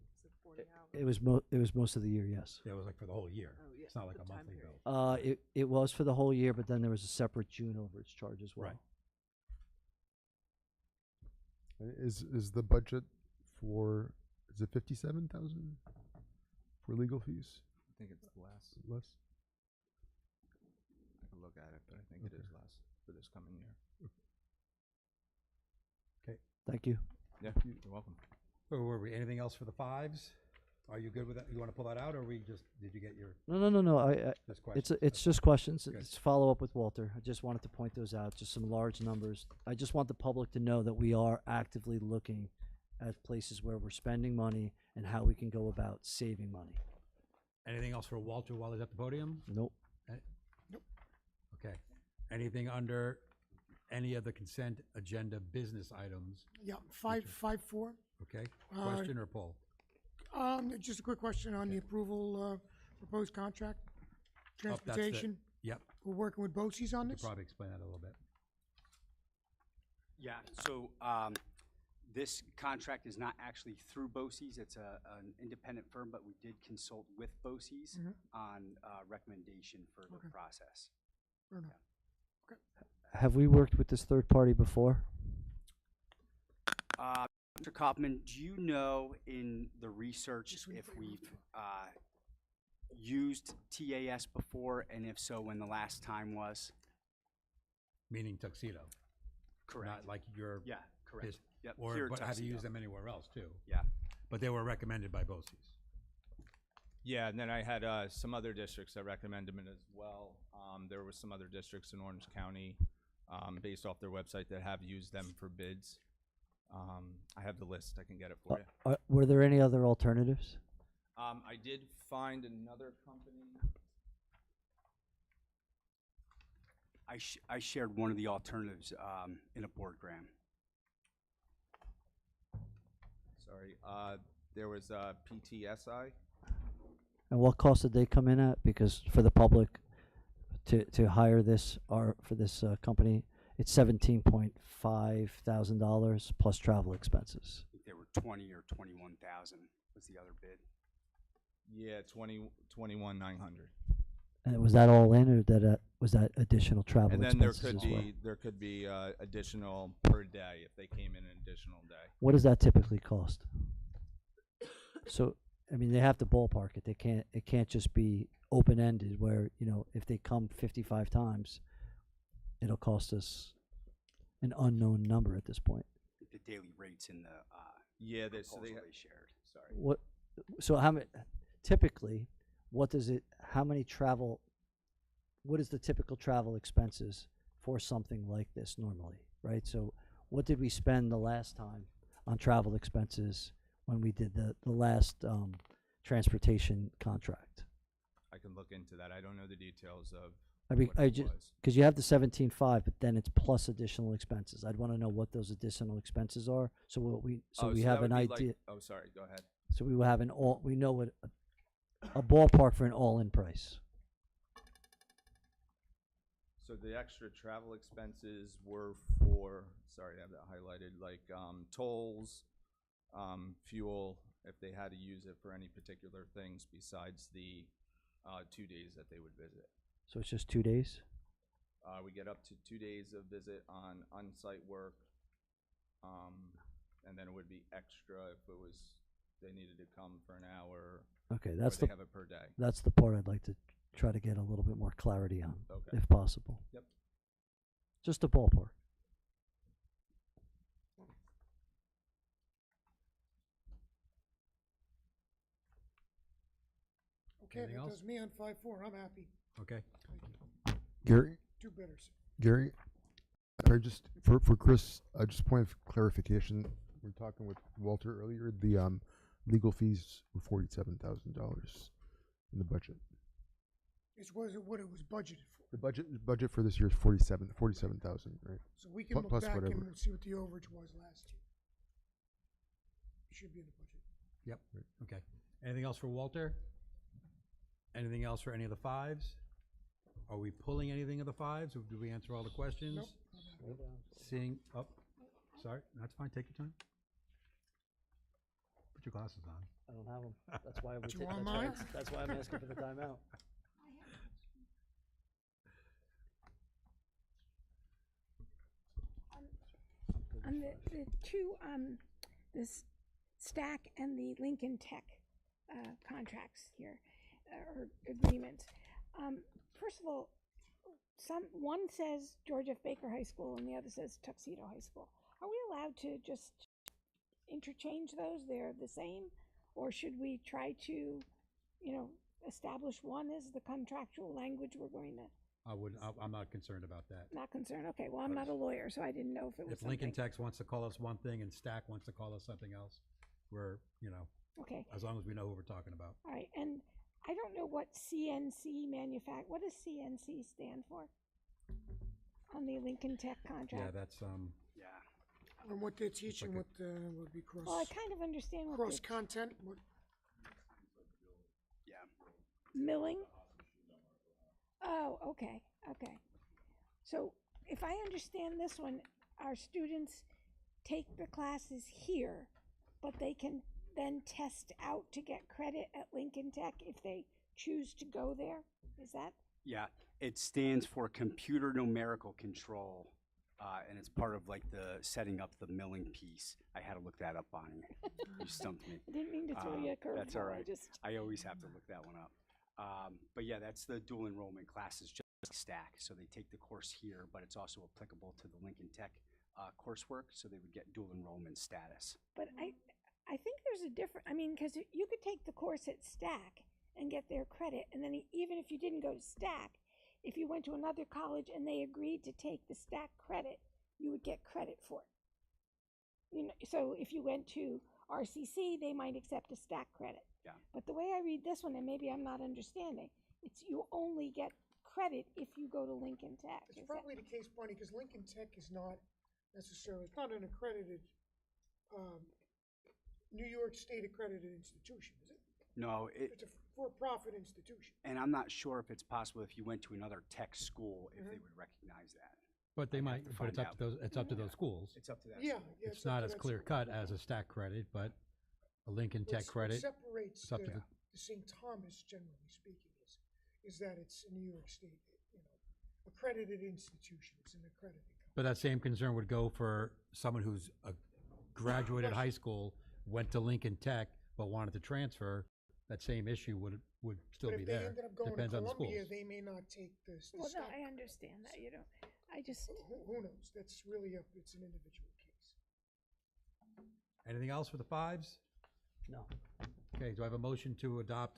It was most of the year. Yes. Yeah, it was like for the whole year. It's not like a monthly bill. It was for the whole year, but then there was a separate June overage charge as well. Right. Is the budget for, is it 57,000 for legal fees? I think it's less. Less? I can look at it, but I think it is less for this coming year. Okay. Thank you. Yeah, you're welcome. Where were we? Anything else for the 5s? Are you good with that? You want to pull that out, or did you get your? No. Just questions? It's just questions. Good. It's follow up with Walter. I just wanted to point those out. Just some large numbers. I just want the public to know that we are actively looking at places where we're spending money and how we can go about saving money. Anything else for Walter while he's at the podium? Nope. Nope. Okay. Anything under any of the consent agenda business items? Yeah, 5.4. Okay. Question or poll? Just a quick question on the approval, proposed contract, that's the- transportation. Yep. We're working with BOCES on You could this. probably explain that a little bit. Yeah, so this contract is not actually through BOCES. It's an independent firm, but we did consult with BOCES on recommendation for the Okay. process. Fair enough. Have we worked with this third party before? Mr. Kaufman, do you know in the research if we've used TAS before, and if so, when the last time was? Meaning Tuxedo. Correct. Not like your. Yeah, correct. His, Yep, or here at but have you Tuxedo. used them anywhere else too? Yeah. But they were recommended by BOCES. Yeah, and then I had some other districts that recommended it as well. There were some other districts in Orange County, based off their website, that have used them for bids. I have the list. I can get it for you. Were there any other alternatives? I did find another company. I shared one of the alternatives in a board gram. Sorry, there was PTSI. And what cost did they come in at? Because for the public to hire this for this company, it's $17,500 plus travel expenses. I think they were 20 or 21,000 was the other bid. Yeah, 21,900. And was that all in, or was that additional travel And then there expenses could as well? there could be additional per day if they came in an additional day. What does that typically cost? So, I mean, they have to ballpark it. It can't just be open ended where, if they come 55 times, it'll cost us an unknown number at this point. The daily rates in the yeah, proposal they shared. Sorry. So how many, typically, what is the typical travel expenses for something like this normally, right? So what did we spend the last time on travel expenses when we did the last transportation contract? I can look into that. I don't know the details of I mean, what I it just, was. because you have the 17.5, but then it's plus additional expenses. I'd want to know what those additional expenses are, so we that have would an be like- idea. oh, sorry, go ahead. So we will have we know what a ballpark for an all-in price. So the extra travel expenses were for, sorry, I have that highlighted, like tolls, fuel, if they had to use it for any particular things besides the 2 days that they would visit. So it's just 2 days? We get up to 2 days of visit on site work. And then it would be extra if it was, they needed to come for an hour. Okay, or that's they the have it per day. That's the part I'd like to try to get a little bit more clarity on, Okay. if possible. Yep. Just a ballpark. Okay, Anything that else? does me on 5-4. I'm happy. Okay. Gary, Two bidders. Gary, I just for Chris, just point of clarification. We were talking with Walter earlier. The legal fees were $47,000 in the budget. Is what it was budgeted for. The budget for this year is 47,000, right? So we can look Plus back whatever. and we'll see what the overage was last year. Should be in the budget. Yep. Okay. Anything else for Walter? Anything else for any of the fives? Are we pulling anything of the fives, or did we answer all the questions? Nope. Seeing, oh, sorry, that's fine, take your time. Put your glasses on. I don't have them. That's why Do you want mine? that's why I'm asking for the timeout. On the two, this Stack and the Lincoln Tech contracts here, or agreements. First of all, one says George F. Baker High School and the other says Tuxedo High School. Are we allowed to just interchange those? They're the same? Or should we try to, establish one as the contractual language we're going to? I'm not concerned about that. Not concerned. Okay, well, I'm not a lawyer, so I didn't know if it was If Lincoln something. Tech wants to call us one thing and Stack wants to call us something else, we're, Okay. as long as we know who we're talking about. All right, and I don't know what CNC what does CNC stand for? On the Lincoln Tech contract? Yeah, that's, And what they're teaching, like what would be cross. Well, I kind of understand what cross the content. What, milling? Oh, okay. So if I understand this one, our students take the classes here, but they can then test out to get credit at Lincoln Tech if they choose to go there? Is that? Yeah, it stands for computer numerical control, and it's part of like the setting up the milling piece. I had to look that up on you. You stumped me. I didn't mean to throw you a curveball. That's all right. I just. I always have to look that one up. But yeah, that's the dual enrollment classes, just like Stack. So they take the course here, but it's also applicable to the Lincoln Tech coursework, so they would get dual enrollment status. But I think there's a difference. I mean, because you could take the course at Stack and get their credit, and then even if you didn't go to Stack, if you went to another college and they agreed to take the Stack credit, you would get credit for it. So if you went to RCC, they might accept a Stack credit. Yeah. But the way I read this one, and maybe I'm not understanding, it's you only get credit if you go to Lincoln Tech. it's probably the case, Bonnie, because Lincoln Tech is not necessarily, it's not an accredited, New York State accredited institution, is it? No, It's a for-profit institution. and I'm not sure if it's possible if you went to another tech school if Mm-hmm. they would recognize that. but they I'd might, have to but it's find up to those, it's up to those schools. It's up to that. Yeah, school. yeah. It's up not to as that clear school. cut as a Stack credit, but a Lincoln Tech What credit. separates it's up to the the- St. Thomas, generally speaking, is that it's a New York State, accredited institution. It's an accredited company. But that same concern would go for someone who's a graduated high school, went to Lincoln Tech, but wanted to transfer. That same issue would still But be if they there. ended up going to Depends on the Columbia, schools. they may not take this. Well, no, I understand that. I just. Who knows? That's really it's an individual case. Anything else for the fives? No. Okay, do I have a motion to adopt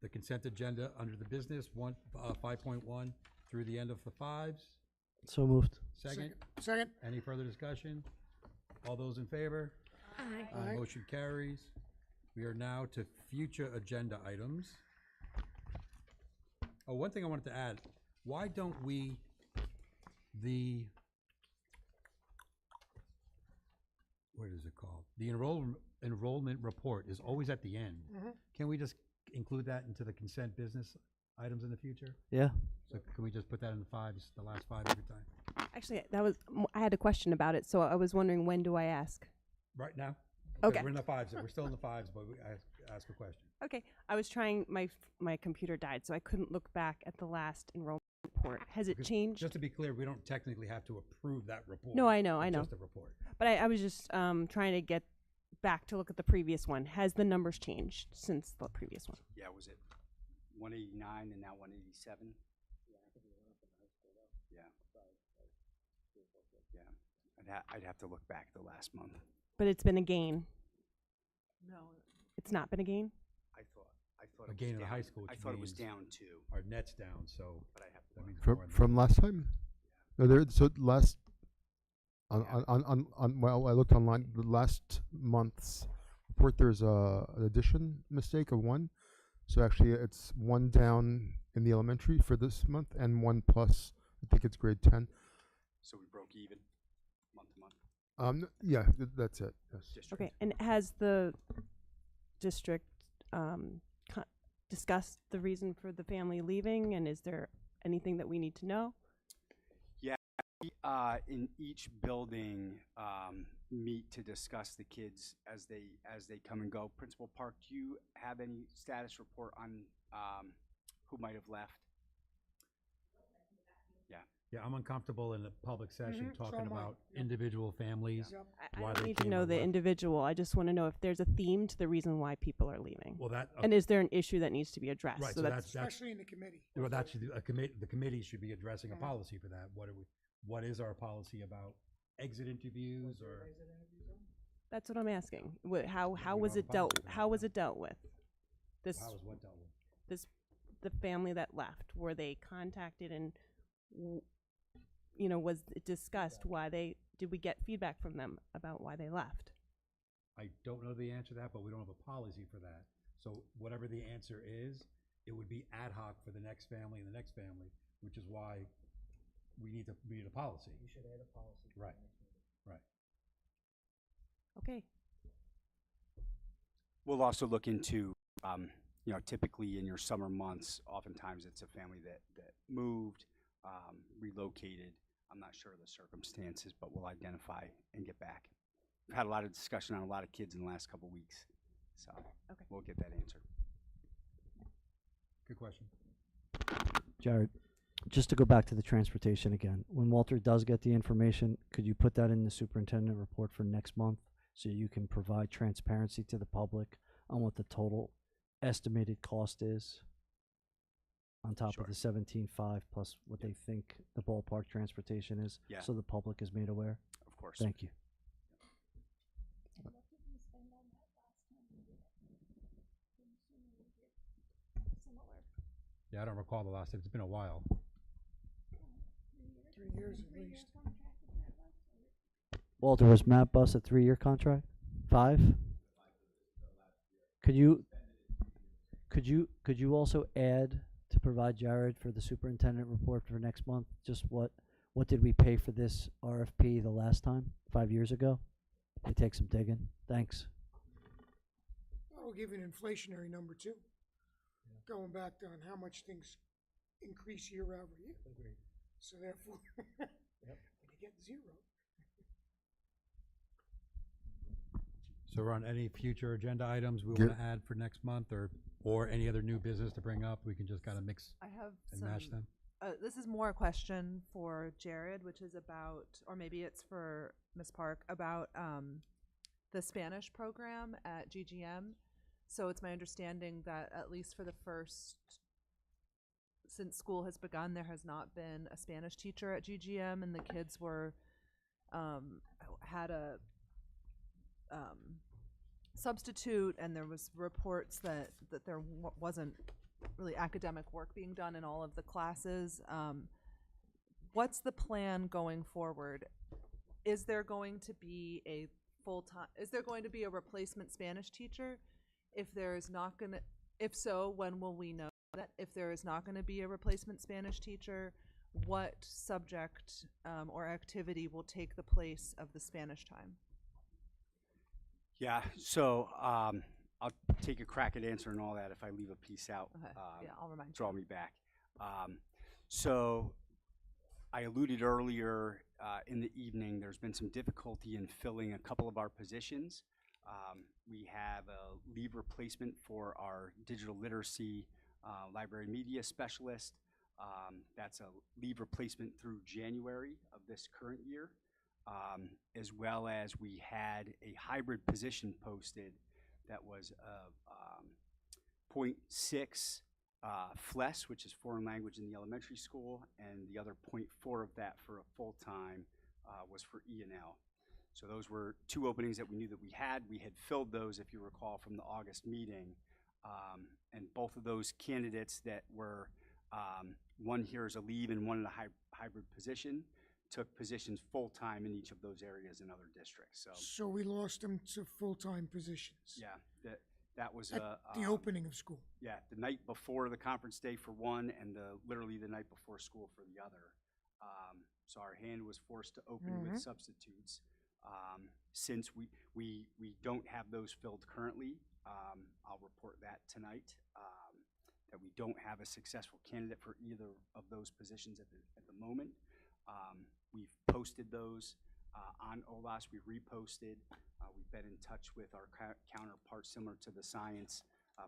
the consent agenda under the business, 5.1 through the end of the fives? So moved. Second? Second. Any further discussion? All those in favor? Aye. Motion carries. We are now to future agenda items. Oh, one thing I wanted to add, why don't we, what is it called? The enrollment report is always at the end. Can we just include that into the consent business items in the future? Yeah. So can we just put that in the fives, the last five every time? Actually, I had a question about it, so I was wondering, when do I ask? Right now? Okay. We're in the fives, we're still in the fives, but we ask a question. Okay, I was trying, my computer died, so I couldn't look back at the last enrollment report. Has it Because changed? Just to be clear, we don't technically have to approve that report. No, I know, It's I know. just a report. But I was just trying to get back to look at the previous one. Has the numbers changed since the previous one? Yeah, was it 189 and now 187? Yeah. Yeah. I'd have to look back the last month. But it's been a gain. No. It's not been a gain? I thought A it gain was in the down. high school, I which thought it was means down too. Our net's down, so But I have to that means From more than from last time? No, there. So last on well, I looked online. The last month's report, there's an addition mistake of 1. So actually, it's 1 down in the elementary for this month and 1 plus. I think it's grade 10. So we broke even month to month. Yeah, that's it. Yes. District. Okay, and has the district discussed the reason for the family leaving, and is there anything that we need to know? Yeah, we, in each building, meet to discuss the kids as they come and go. Principal Park, do you have any status report on who might have left? Yeah. Yeah, I'm uncomfortable in a public session So talking am I. about individual families. Yep. I why don't they need to came know or the left. individual. I just want to know if there's a theme to the reason why people are leaving. Well, that And is there an issue that needs to be addressed? right. So So that's Especially in the committee. well, that should a committee. The committee should be addressing a Mhm. policy for that. What is our policy about exit interviews or? that's what I'm asking. How we was don't it have a dealt? policy for that, How was no. it dealt with? This How is what dealt with? the family that left, were they contacted and was it discussed why did we get feedback from them about why they left? I don't know the answer to that, but we don't have a policy for that. So whatever the answer is, it would be ad hoc for the next family and the next family, which is why we need a policy. You should add a policy. for the Right. next meeting. Right. Okay. We'll also look into, typically in your summer months, oftentimes it's a family that moved, relocated. I'm not sure of the circumstances, but we'll identify and get back. We've had a lot of discussion on a lot of kids in the last couple weeks, so Okay. we'll get that answer. Good question. Jared, just to go back to the transportation again, when Walter does get the information, could you put that in the superintendent report for next month so you can provide transparency to the public on what the total estimated cost is on top of the 17.5 plus what they think the ballpark transportation is, Yeah. so the public is made aware? Of course. Thank you. Yeah, I don't recall the last time. It's been a while. 3 years at least. Walter, was Matt Bus a 3-year contract? 5? Could you also add to provide Jared for the superintendent report for next month? Just what did we pay for this RFP the last time, 5 years ago? It takes some digging. Thanks. I'll give you an inflationary number too. Going back on how much things increase year over year. Agreed. So therefore, when you get 0. So Ron, any future agenda items we Get- want to add for next month or any other new business to bring up? We can just kind of mix I have and some. match them. This is more a question for Jared, which is about, or maybe it's for Ms. Park, about the Spanish program at GGM. So it's my understanding that at least for the first, since school has begun, there has not been a Spanish teacher at GGM, and the kids were had a substitute, and there was reports that there wasn't really academic work being done in all of the classes. What's the plan going forward? Is there going to be a full-time, is there going to be a replacement Spanish teacher? If there's not gonna, if so, when will we know? that if there is not going to be a replacement Spanish teacher, what subject or activity will take the place of the Spanish time? Yeah, so I'll take a crack at answering all that. If I leave a piece out, Okay. Yeah, I'll remind you. draw me back. So I alluded earlier in the evening, there's been some difficulty in filling a couple of our positions. We have a leave replacement for our digital literacy library media specialist. That's a leave replacement through January of this current year. As well as we had a hybrid position posted that was a 0.6 FLES, which is foreign language in the elementary school, and the other 0.4 of that for a full-time was for E&L. So those were two openings that we knew that we had. We had filled those, if you recall, from the August meeting. And both of those candidates that were, one here is a leave and one in a hybrid position, took positions full-time in each of those areas in other districts. So we lost them to full-time positions. Yeah, that was At the opening of school. Yeah, the night before the conference day for one, and literally the night before school for the other. So our hand was forced to open with substitutes. Since we don't have those filled currently, I'll report that tonight, that we don't have a successful candidate for either of those positions at the moment. We've posted those on OLAS. We've reposted. We've been in touch with our counterparts similar to the science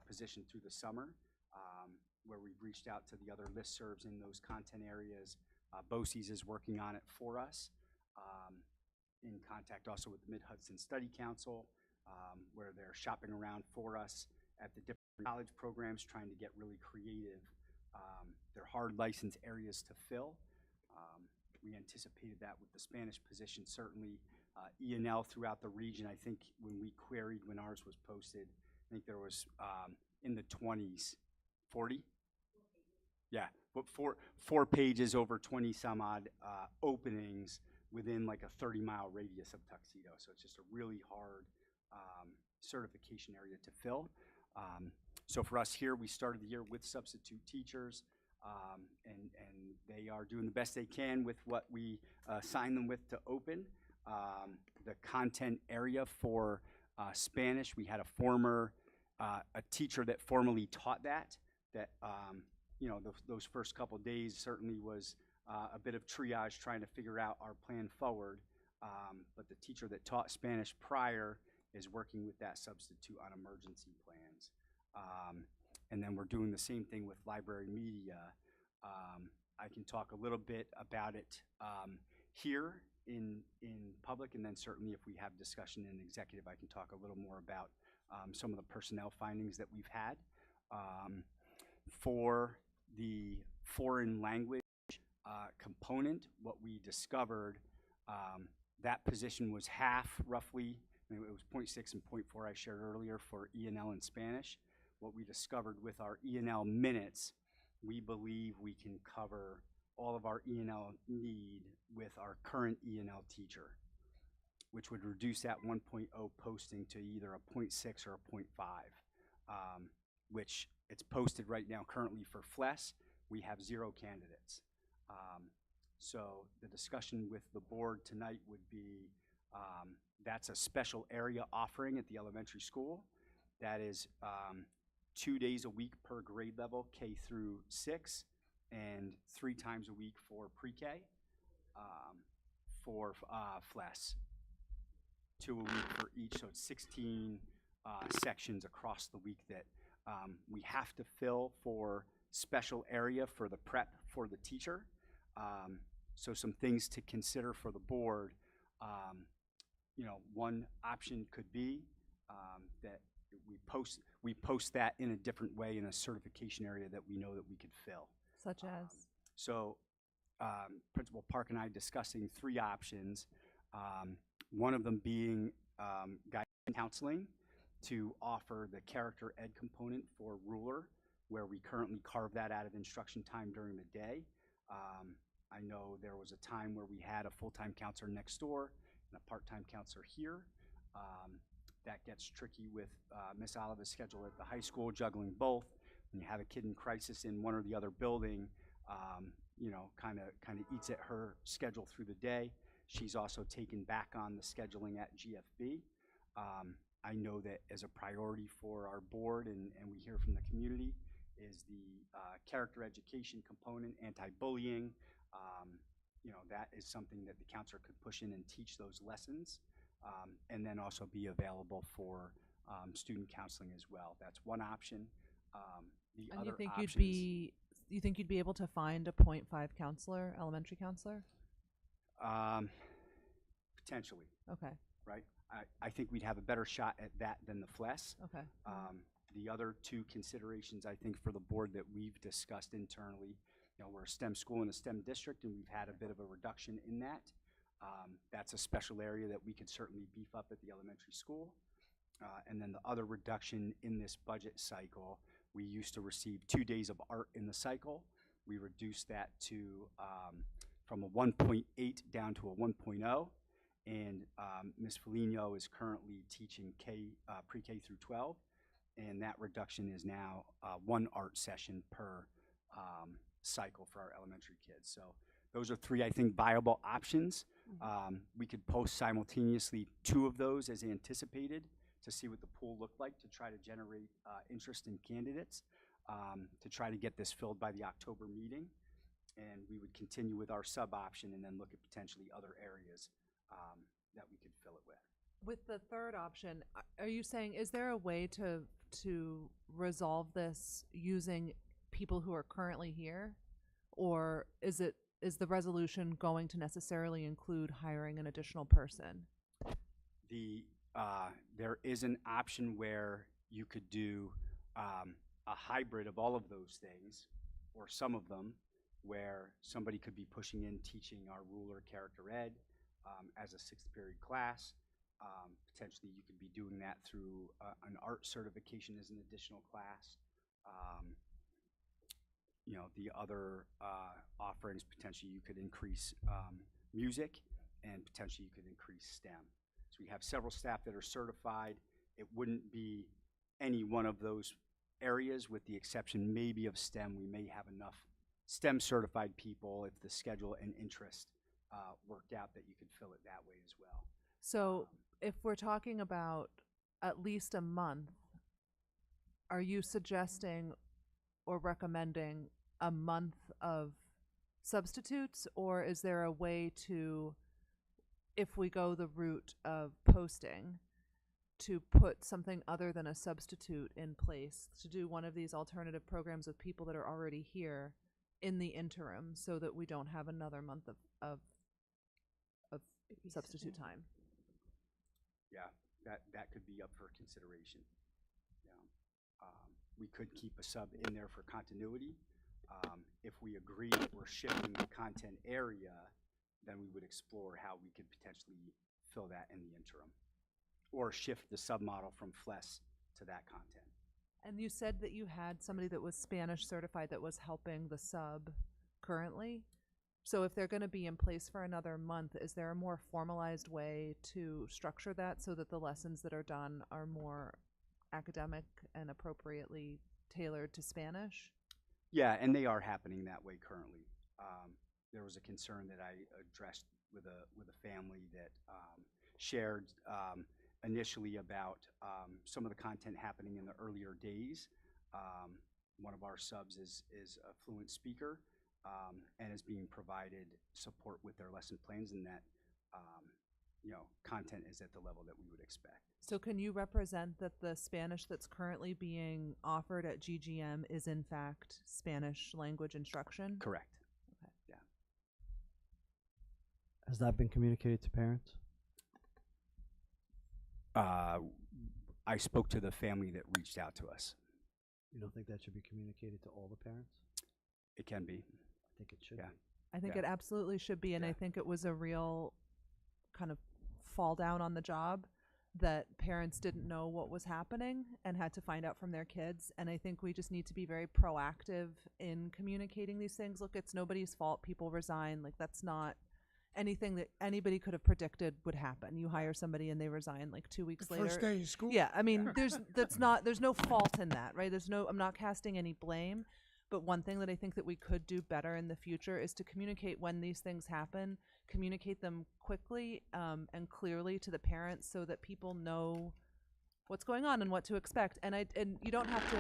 position through the summer, where we've reached out to the other listservs in those content areas. BOCES is working on it for us. In contact also with the Mid-Hudson Study Council, where they're shopping around for us at the different college programs, trying to get really creative. They're hard license areas to fill. We anticipated that with the Spanish position, certainly. E&L throughout the region, I think when we queried when ours was posted, I think there was in the 20s, 40? Yeah, but four pages over 20 some odd openings within like a 30-mile radius of Tuxedo. So it's just a really hard certification area to fill. So for us here, we started the year with substitute teachers. And they are doing the best they can with what we signed them with to open. The content area for Spanish, we had a teacher that formerly taught that you know, those first couple days certainly was a bit of triage trying to figure out our plan forward. But the teacher that taught Spanish prior is working with that substitute on emergency plans. And then we're doing the same thing with library media. I can talk a little bit about it here in public, and then certainly if we have discussion in executive, I can talk a little more about some of the personnel findings that we've had. For the foreign language component, what we discovered, that position was half roughly. I mean, it was 0.6 and 0.4 I shared earlier for E&L and Spanish. What we discovered with our E&L minutes, we believe we can cover all of our E&L need with our current E&L teacher, which would reduce that 1.0 posting to either a 0.6 or a 0.5, which it's posted right now currently for FLES. We have 0 candidates. So the discussion with the board tonight would be, that's a special area offering at the elementary school. That is 2 days a week per grade level, K through 6, and 3 times a week for pre-K for FLES. 2 a week for each, so it's 16 sections across the week that we have to fill for special area for the prep for the teacher. So some things to consider for the board. You know, one option could be that we post that in a different way in a certification area that we know that we could fill. Such as? So Principal Park and I discussing 3 options. One of them being guidance counseling to offer the character ed component for ruler, where we currently carve that out of instruction time during the day. I know there was a time where we had a full-time counselor next door and a part-time counselor here. That gets tricky with Miss Oliva's schedule at the high school, juggling both. and you have a kid in crisis in one or the other building, you know, kind of eats at her schedule through the day. She's also taken back on the scheduling at GFB. I know that as a priority for our board, and we hear from the community, is the character education component, anti-bullying. You know, that is something that the counselor could push in and teach those lessons, and then also be available for student counseling as well. That's one option. The And other you think options, you think you'd be able to find a .5 counselor, elementary counselor? potentially, Okay. right? I think we'd have a better shot at that than the FLES. Okay. The other two considerations, I think, for the board that we've discussed internally, you know, we're a STEM school and a STEM district, and we've had a bit of a reduction in that. That's a special area that we could certainly beef up at the elementary school. And then the other reduction in this budget cycle, we used to receive 2 days of art in the cycle. We reduced that to from a 1.8 down to a 1.0. And Ms. Foligno is currently teaching pre-K through 12. And that reduction is now 1 art session per cycle for our elementary kids. So those are 3, I think, viable options. We could post simultaneously 2 of those as anticipated to see what the pool looked like, to try to generate interest in candidates, to try to get this filled by the October meeting. And we would continue with our sub option and then look at potentially other areas that we could fill it with. With the third option, are you saying, is there a way to resolve this using people who are currently here? Or is the resolution going to necessarily include hiring an additional person? There is an option where you could do a hybrid of all of those things, or some of them, where somebody could be pushing in teaching our ruler character ed as a 6th period class. Potentially you could be doing that through an art certification as an additional class. You know, the other offerings, potentially you could increase music, and potentially you could increase STEM. So we have several staff that are certified. It wouldn't be any one of those areas, with the exception maybe of STEM. We may have enough STEM certified people, if the schedule and interest worked out, that you could fill it that way as well. So if we're talking about at least a month, are you suggesting or recommending a month of substitutes, or is there a way to, if we go the route of posting, to put something other than a substitute in place, to do one of these alternative programs with people that are already here in the interim, so that we don't have another month of substitute time? Yeah, that could be up for consideration. Yeah. We could keep a sub in there for continuity. If we agree that we're shifting the content area, then we would explore how we could potentially fill that in the interim, or shift the sub model from FLES to that content. And you said that you had somebody that was Spanish certified that was helping the sub currently. So if they're going to be in place for another month, is there a more formalized way to structure that so that the lessons that are done are more academic and appropriately tailored to Spanish? Yeah, and they are happening that way currently. There was a concern that I addressed with a family that shared initially about some of the content happening in the earlier days. One of our subs is a fluent speaker and is being provided support with their lesson plans, and that you know, content is at the level that we would expect. So can you represent that the Spanish that's currently being offered at GGM is in fact Spanish language instruction? Correct. Okay. Yeah. Has that been communicated to parents? I spoke to the family that reached out to us. You don't think that should be communicated to all the parents? It can be. I think it should Yeah. be. I think Yeah. it absolutely should be, and I think it was a real kind of fall down on the job that parents didn't know what was happening and had to find out from their kids. And I think we just need to be very proactive in communicating these things. Look, it's nobody's fault. People resign. Like, that's not, anything that anybody could have predicted would happen. You hire somebody and they resign like 2 weeks later. First day of school. Yeah, I mean, there's no fault in that, right? I'm not casting any blame, but one thing that I think that we could do better in the future is to communicate when these things happen, communicate them quickly and clearly to the parents so that people know what's going on and what to expect. And you don't have to,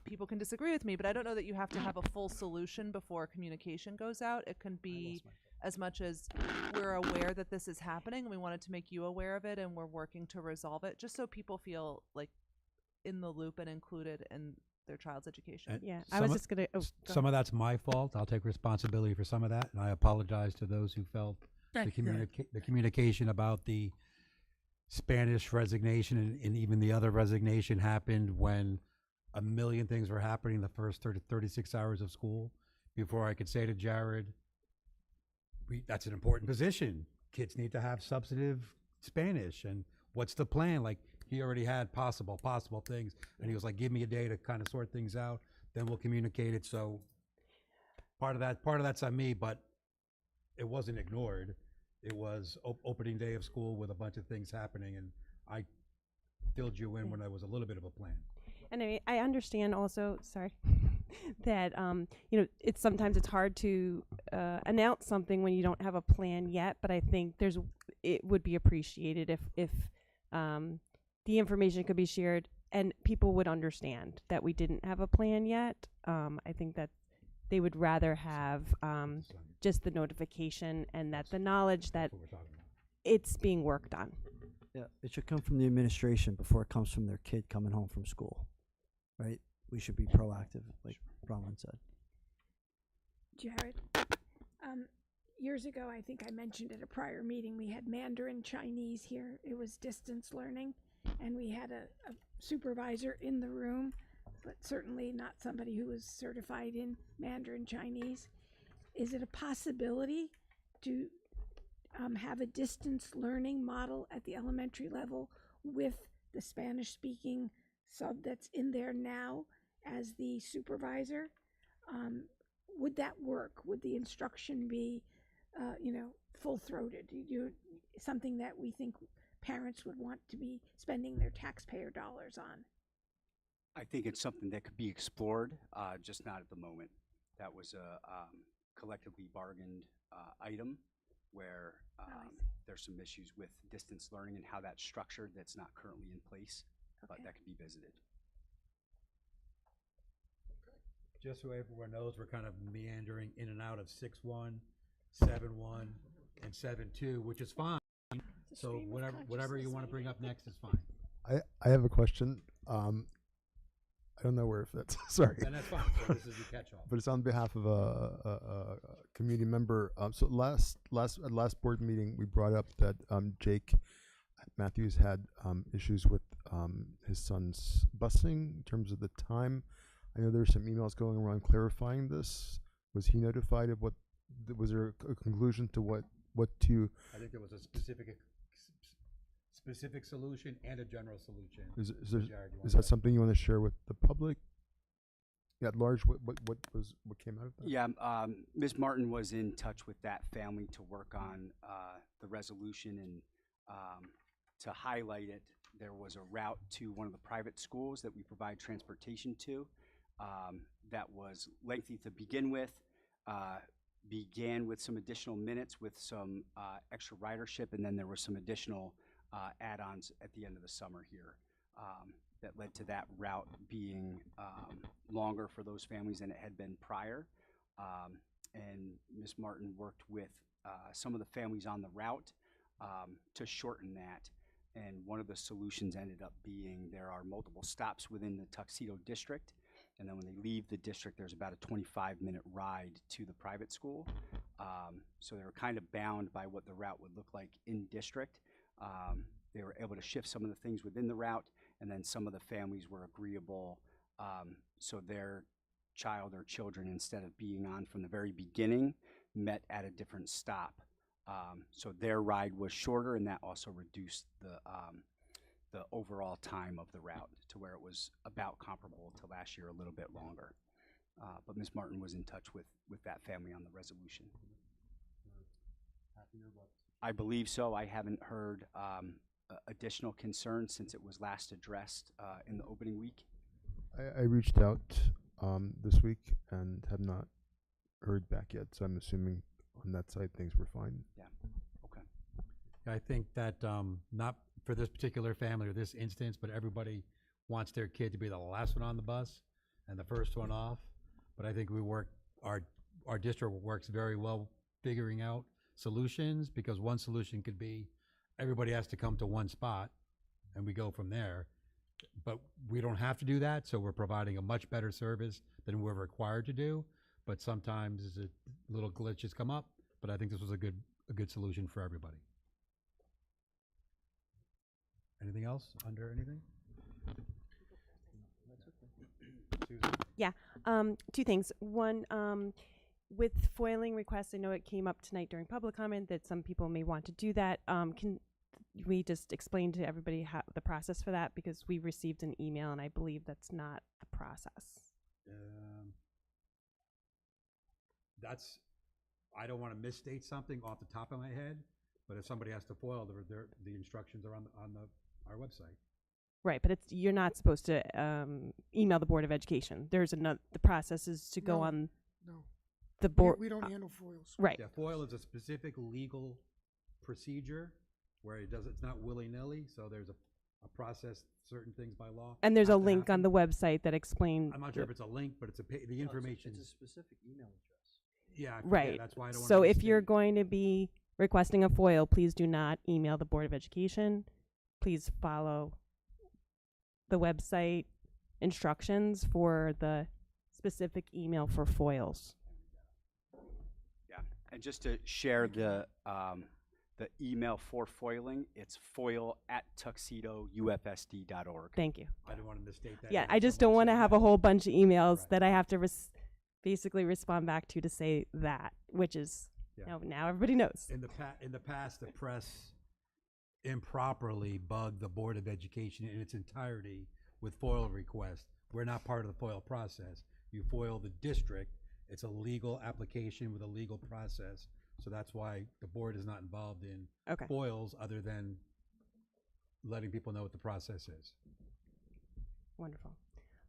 people can disagree with me, but I don't know that you have to have a full solution before communication goes out. It can be as much as we're aware that this is happening and we wanted to make you aware of it and we're working to resolve it, just so people feel like in the loop and included in their child's education. And Yeah, I was just gonna. Oh, go some of that's my fault. I'll take responsibility for some of that, and I apologize to those who felt the communication about the Spanish resignation and even the other resignation happened when a million things were happening the first 36 hours of school before I could say to Jared, that's an important position. Kids need to have substantive Spanish, and what's the plan? Like, he already had possible things, and he was like, give me a day to kind of sort things out, then we'll communicate it. So part of that's on me, but it wasn't ignored. It was opening day of school with a bunch of things happening, and I filled you in when there was a little bit of a plan. And I understand also, sorry, that it's sometimes it's hard to announce something when you don't have a plan yet. But I think it would be appreciated if the information could be shared and people would understand that we didn't have a plan yet. I think that they would rather have just the notification and that the knowledge that it's being worked on. Yeah, it should come from the administration before it comes from their kid coming home from school, right? We should be proactive, like Bronwyn said. Jared, years ago, I think I mentioned at a prior meeting, we had Mandarin Chinese here. It was distance learning, and we had a supervisor in the room, but certainly not somebody who was certified in Mandarin Chinese. Is it a possibility to have a distance learning model at the elementary level with the Spanish-speaking sub that's in there now as the supervisor? Would that work? Would the instruction be, full-throated? Something that we think parents would want to be spending their taxpayer dollars on? I think it's something that could be explored, just not at the moment. That was a collectively bargained item where there's some issues with distance learning and how that's structured that's not currently in place, but that could be visited. Just so everyone knows, we're kind of meandering in and out of 6-1, 7-1, and 7-2, which is fine. So whatever you want to bring up next is fine. I have a question. I don't know where it fits. Sorry. And that's fine. So this is the catch-all. But it's on behalf of a community member. So last board meeting, we brought up that Jake Matthews had issues with his son's busing in terms of the time. I know there's some emails going around clarifying this. Was he notified of what? Was there a conclusion to what to? I think there was a specific solution and a general solution. Is that something you want to share with the public at large? What came out of that? Yeah, Ms. Martin was in touch with that family to work on the resolution and to highlight it. There was a route to one of the private schools that we provide transportation to that was lengthy to begin with. Began with some additional minutes with some extra ridership, and then there were some additional add-ons at the end of the summer here that led to that route being longer for those families than it had been prior. And Ms. Martin worked with some of the families on the route to shorten that. And one of the solutions ended up being there are multiple stops within the Tuxedo district. And then when they leave the district, there's about a 25-minute ride to the private school. So they were kind of bound by what the route would look like in district. They were able to shift some of the things within the route, and then some of the families were agreeable. So their child or children, instead of being on from the very beginning, met at a different stop. So their ride was shorter, and that also reduced the overall time of the route to where it was about comparable to last year, a little bit longer. But Ms. Martin was in touch with that family on the resolution. Have I believe so. I haven't heard additional concerns since it was last addressed in the opening week. I reached out this week and have not heard back yet, so I'm assuming on that side things were fine. Yeah. Okay. I think that not for this particular family or this instance, but everybody wants their kid to be the last one on the bus and the first one off. But I think our district works very well figuring out solutions, because one solution could be everybody has to come to one spot and we go from there. But we don't have to do that, so we're providing a much better service than we're required to do. But sometimes little glitches come up, but I think this was a good solution for everybody. Anything else under anything? Susan? Yeah, two things. One, with foiling requests, I know it came up tonight during public comment that some people may want to do that. Can we just explain to everybody how the process for that? Because we received an email and I believe that's not the process. I don't want to misstate something off the top of my head, but if somebody has to foil, the instructions are on our website. Right, but you're not supposed to email the Board of Education. There's another. The process is to go on the board. We don't handle foils. Right. Yeah, foil is a specific legal procedure where it's not willy-nilly, so there's a process, certain things by law. And there's a have to link on happen. the website that explains. I'm not sure if it's a link, but it's the information. It's a specific email address. Yeah, I forget, Right. that's why I don't want So to if you're going to be requesting a foil, please do not email the Board of Education. Please follow the website instructions for the specific email for foils. Yeah, and just to share the email for foiling, it's foil@tuxedoufsd.org. Thank you. I didn't want to misstate that. Yeah, either. I just Someone don't want to said have that. a whole bunch of emails Right. that I have to basically respond back to say that, which is now everybody knows. In the past, the press improperly bugged the Board of Education in its entirety with FOIL requests. We're not part of the FOIL process. You FOIL the district. It's a legal application with a legal process. So that's why the board is not involved in FOILs other than letting people know what the process is. Wonderful.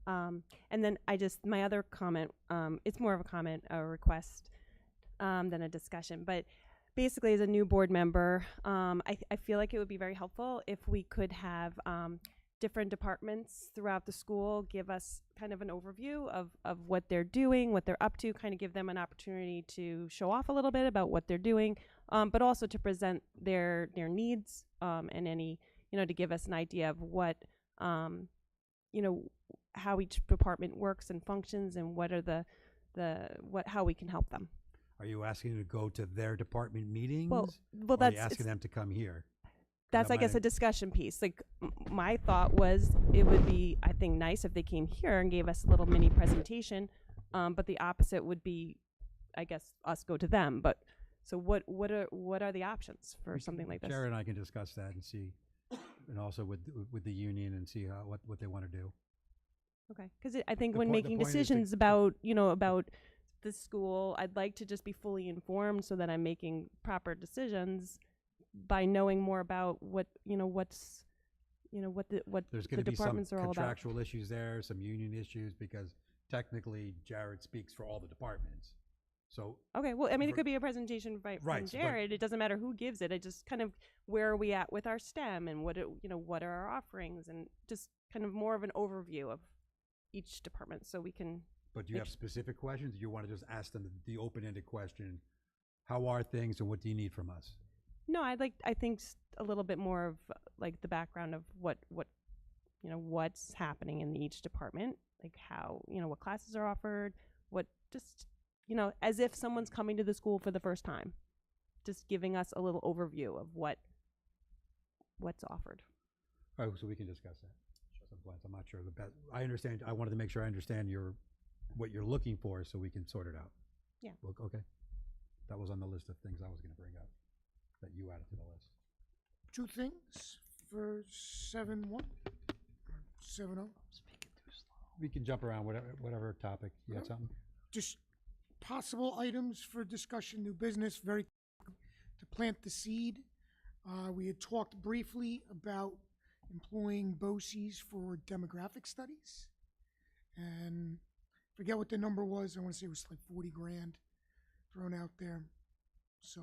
And then my other comment, it's more of a comment, a request than a discussion, but basically as a new board member, I feel like it would be very helpful if we could have different departments throughout the school give us kind of an overview of what they're doing, what they're up to, kind of give them an opportunity to show off a little bit about what they're doing, but also to present their needs and any, to give us an idea of what, how each department works and functions and what are how we can help them. Are you asking to go to their department meetings? Well, or are you that's asking them to come here? That's, I guess, a discussion piece. Like, my thought was it would be, I think, nice if they came here and gave us a little mini presentation. But the opposite would be, I guess, us go to them. But so what are the options for something like this? Jared and I can discuss that and see, and also with the union and see what they want to do. Okay, because I think The when point- the making point is decisions about the school, I'd like to just be fully informed so that I'm making proper decisions by knowing more about what the There's going to be some departments are all about. contractual issues there, some union issues, because technically Jared speaks for all the departments. So Okay, well, I mean, it could be a presentation from Right, so but- Jared. It doesn't matter who gives it. It just kind of where are we at with our STEM and what are our offerings and just kind of more of an overview of each department so we can. But do you have specific questions? Or you want to just ask them the open-ended question, how are things and what do you need from us? No, I think a little bit more of like the background of what's happening in each department, like how, what classes are offered, what just, as if someone's coming to the school for the first time, just giving us a little overview of what's offered. Oh, so we can discuss that. Some plans. I'm not sure the best. I understand. I wanted to make sure I understand what you're looking for so we can sort it out. Yeah. Well, okay. That was on the list of things I was going to bring up that you added to the list. Two things for 7-1 or 7-0. We can jump around whatever topic. You got something? Just possible items for discussion, new business, very to plant the seed. We had talked briefly about employing BOCES for demographic studies. And forget what the number was. I want to say it was like 40 grand thrown out there. So,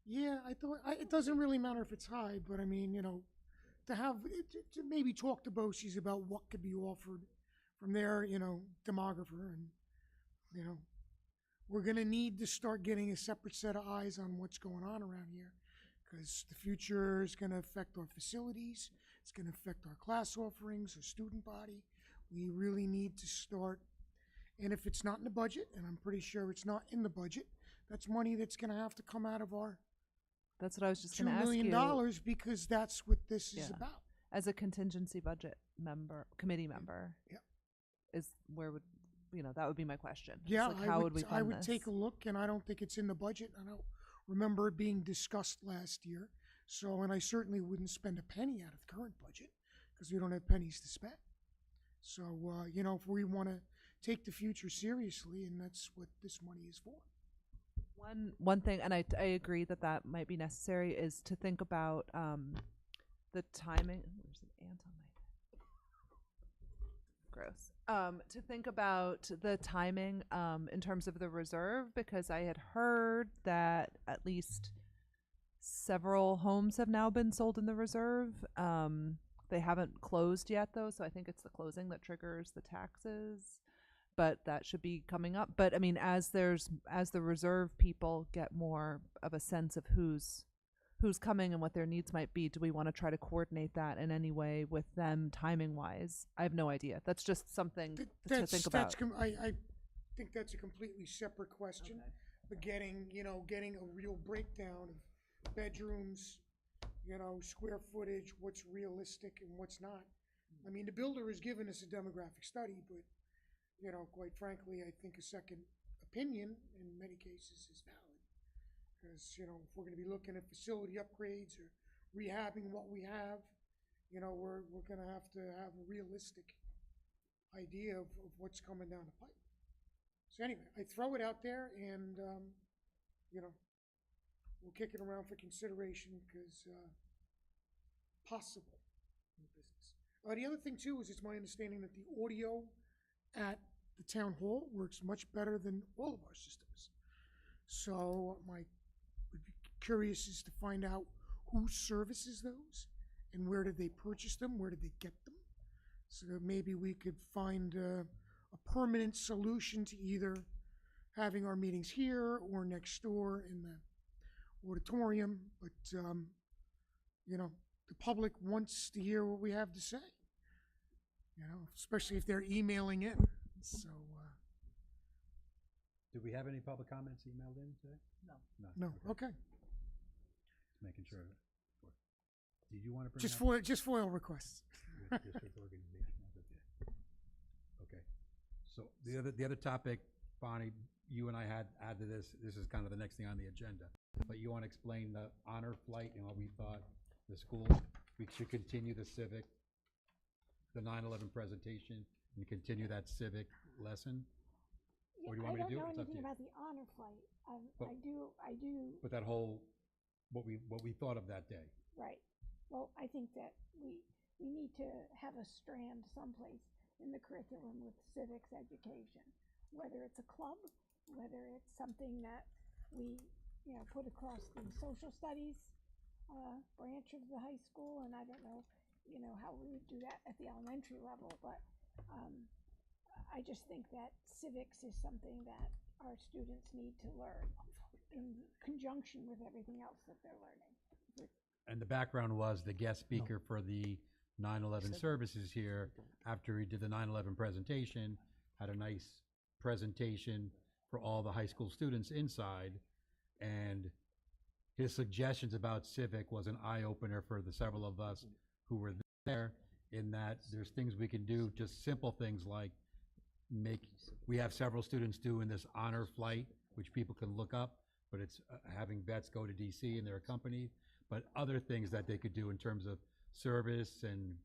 yeah, I thought it doesn't really matter if it's high, but I mean, to have to maybe talk to BOCES about what could be offered from their, demographer, and we're gonna need to start getting a separate set of eyes on what's going on around here, because the future is gonna affect our facilities. It's gonna affect our class offerings, our student body. We really need to start, and if it's not in the budget, and I'm pretty sure it's not in the budget, that's money that's gonna have to come out of our That's what I was just $2 going to ask million you. because that's what this is Yeah. about. As a contingency budget committee member, Yeah. is where would, that would be my question. It's Yeah, like, how would we fund I would this? take a look, and I don't think it's in the budget. I don't remember it being discussed last year. So, and I certainly wouldn't spend a penny out of the current budget because we don't have pennies to spend. So, if we want to take the future seriously, and that's what this money is for. One thing, and I agree that might be necessary, is to think about the timing. There's an ant on my gross. To think about the timing in terms of the reserve, because I had heard that at least several homes have now been sold in the reserve. They haven't closed yet, though, so I think it's the closing that triggers the taxes. But that should be coming up. But I mean, as the reserve people get more of a sense of who's coming and what their needs might be, do we want to try to coordinate that in any way with them timing wise? I have no idea. That's just something to think about. I think that's a completely separate question. But getting a real breakdown of bedrooms, square footage, what's realistic and what's not. I mean, the builder has given us a demographic study, but quite frankly, I think a second opinion in many cases is valid. Because, if we're going to be looking at facility upgrades or rehabbing what we have, we're going to have a realistic idea of what's coming down the pipe. So anyway, I throw it out there, and, we'll kick it around for consideration because possible in the business. The other thing, too, is it's my understanding that the audio at the town hall works much better than all of our systems. So would be curious as to find out who services those and where did they purchase them, where did they get them, so that maybe we could find a permanent solution to either having our meetings here or next door in the auditorium. But the public wants to hear what we have to say. Especially if they're emailing in. So, Do we have any public comments emailed in today? no, okay. Just making sure. Did you want to bring Just FOIL requests. District organization? Okay. So the other topic, Bonnie, you and I had add to this. This is kind of the next thing on the agenda. But you want to explain the honor flight and what we thought the school, we should continue the civic, the 9/11 presentation, and continue that civic lesson? Yeah, Or do you want me to do it? I It's don't know up to anything you. about the honor flight. But- I do. But that whole, what we thought of that day. Right. Well, I think that we need to have a strand someplace in the curriculum with civics education, whether it's a club, whether it's something that we, put across the social studies branch of the high school, and I don't know, how we would do that at the elementary level, but I just think that civics is something that our students need to learn in conjunction with everything else that they're learning. And the background was the guest speaker for the 9/11 services here, after he did the 9/11 presentation, had a nice presentation for all the high school students inside, and his suggestions about civic was an eye-opener for the several of us who were there, in that there's things we can do, just simple things like we have several students doing this honor flight, which people can look up, but it's having vets go to DC and they're accompanied, but other things that they could do in terms of service and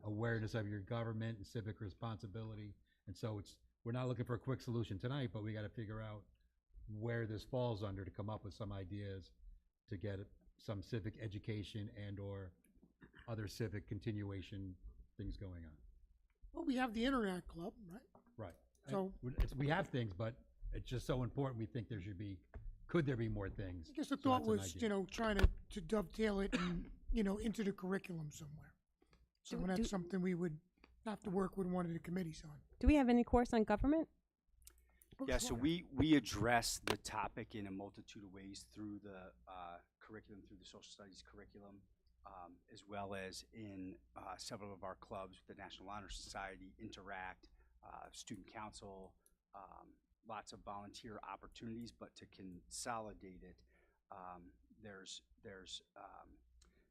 awareness of your government and civic responsibility. And so we're not looking for a quick solution tonight, but we got to figure out where this falls under to come up with some ideas to get some civic education and or other civic continuation things going on. Well, we have the Internet Club, right? Right. So- We have things, but it's just so important. We think could there be more things? I guess the So thought that's an was, idea. trying to dovetail it and, into the curriculum somewhere. So Do- that's do- something we would have to work with one of the committees on. Do we have any course on government? Yeah, so we address the topic in a multitude of ways through the curriculum, through the social studies curriculum, as well as in several of our clubs, the National Honor Society, Interact, Student Council, lots of volunteer opportunities. But to consolidate it, there's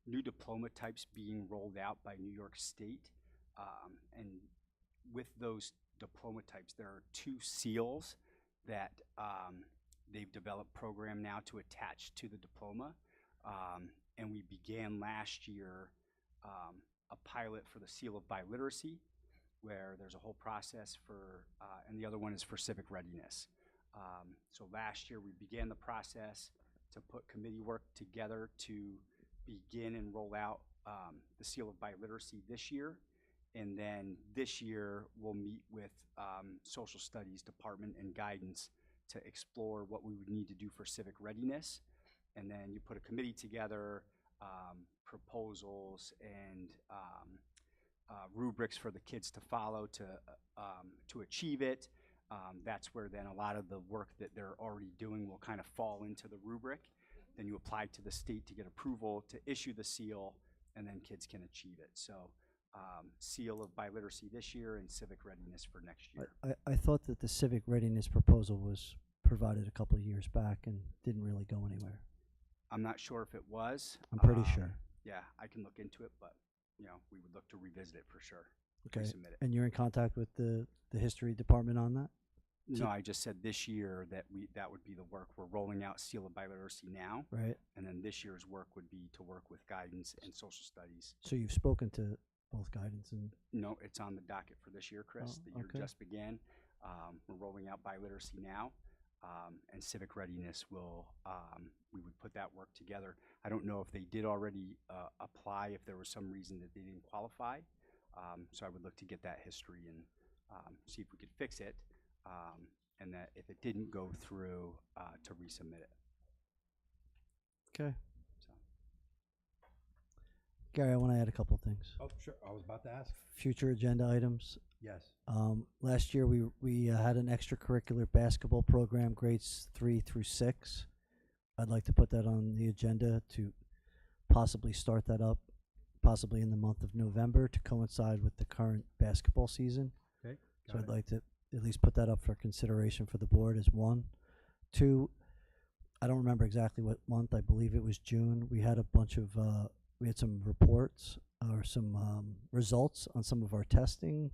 new diploma types being rolled out by New York State, and with those diploma types, there are 2 seals that they've developed program now to attach to the diploma. And we began last year a pilot for the seal of biliteracy, where there's a whole process for, and the other one is for civic readiness. So last year we began the process to put committee work together to begin and roll out the seal of biliteracy this year. And then this year, we'll meet with Social Studies Department and Guidance to explore what we would need to do for civic readiness. And then you put a committee together, proposals and rubrics for the kids to follow to achieve it. That's where then a lot of the work that they're already doing will kind of fall into the rubric. Then you apply to the state to get approval to issue the seal, and then kids can achieve it. So seal of biliteracy this year and civic readiness for next year. I thought that the civic readiness proposal was provided a couple of years back and didn't really go anywhere. I'm not sure if it was. I'm pretty sure. Yeah, I can look into it, but we would look to revisit it for sure. Okay. Resubmit it. And you're in contact with the history department on that? No, I just said this year that would be the work. We're rolling out seal of biliteracy now. Right. And then this year's work would be to work with guidance and social studies. So you've spoken to both guidance and No, it's on the docket for this year, Chris. Oh, The year okay. just began. We're rolling out biliteracy now. And civic readiness we would put that work together. I don't know if they did already apply, if there was some reason that they didn't qualify. So I would look to get that history and see if we could fix it. And that if it didn't go through, to resubmit it. Okay. So. Gary, I want to add a couple things. Oh, sure. I was about to ask. Future agenda items. Yes. Last year we had an extracurricular basketball program, grades 3 through 6. I'd like to put that on the agenda to possibly start that up, possibly in the month of November to coincide with the current basketball season. Okay. So I'd like to at least put that up for consideration for the board as 1. 2, I don't remember exactly what month. I believe it was June. We had a bunch of we had some reports or some results on some of our testing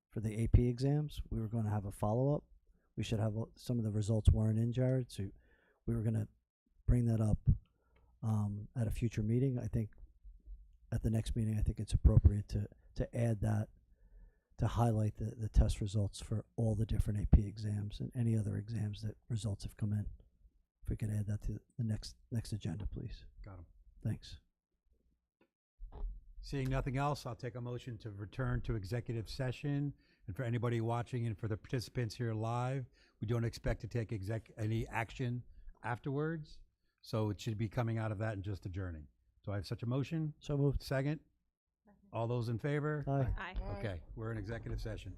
for the AP exams. We were going to have a follow-up. We should have some of the results weren't in, Jared, so we were going to bring that up at a future meeting. I think at the next meeting, I think it's appropriate to add that, to highlight the test results for all the different AP exams and any other exams that results have come in. If we could add that to the next agenda, please. Got him. Thanks. Seeing nothing else, I'll take a motion to return to executive session. And for anybody watching and for the participants here live, we don't expect to take any action afterwards. So it should be coming out of that and just adjourning. Do I have such a motion? So moved. Second? All those in favor? Aye. Aye. Okay, we're in executive session.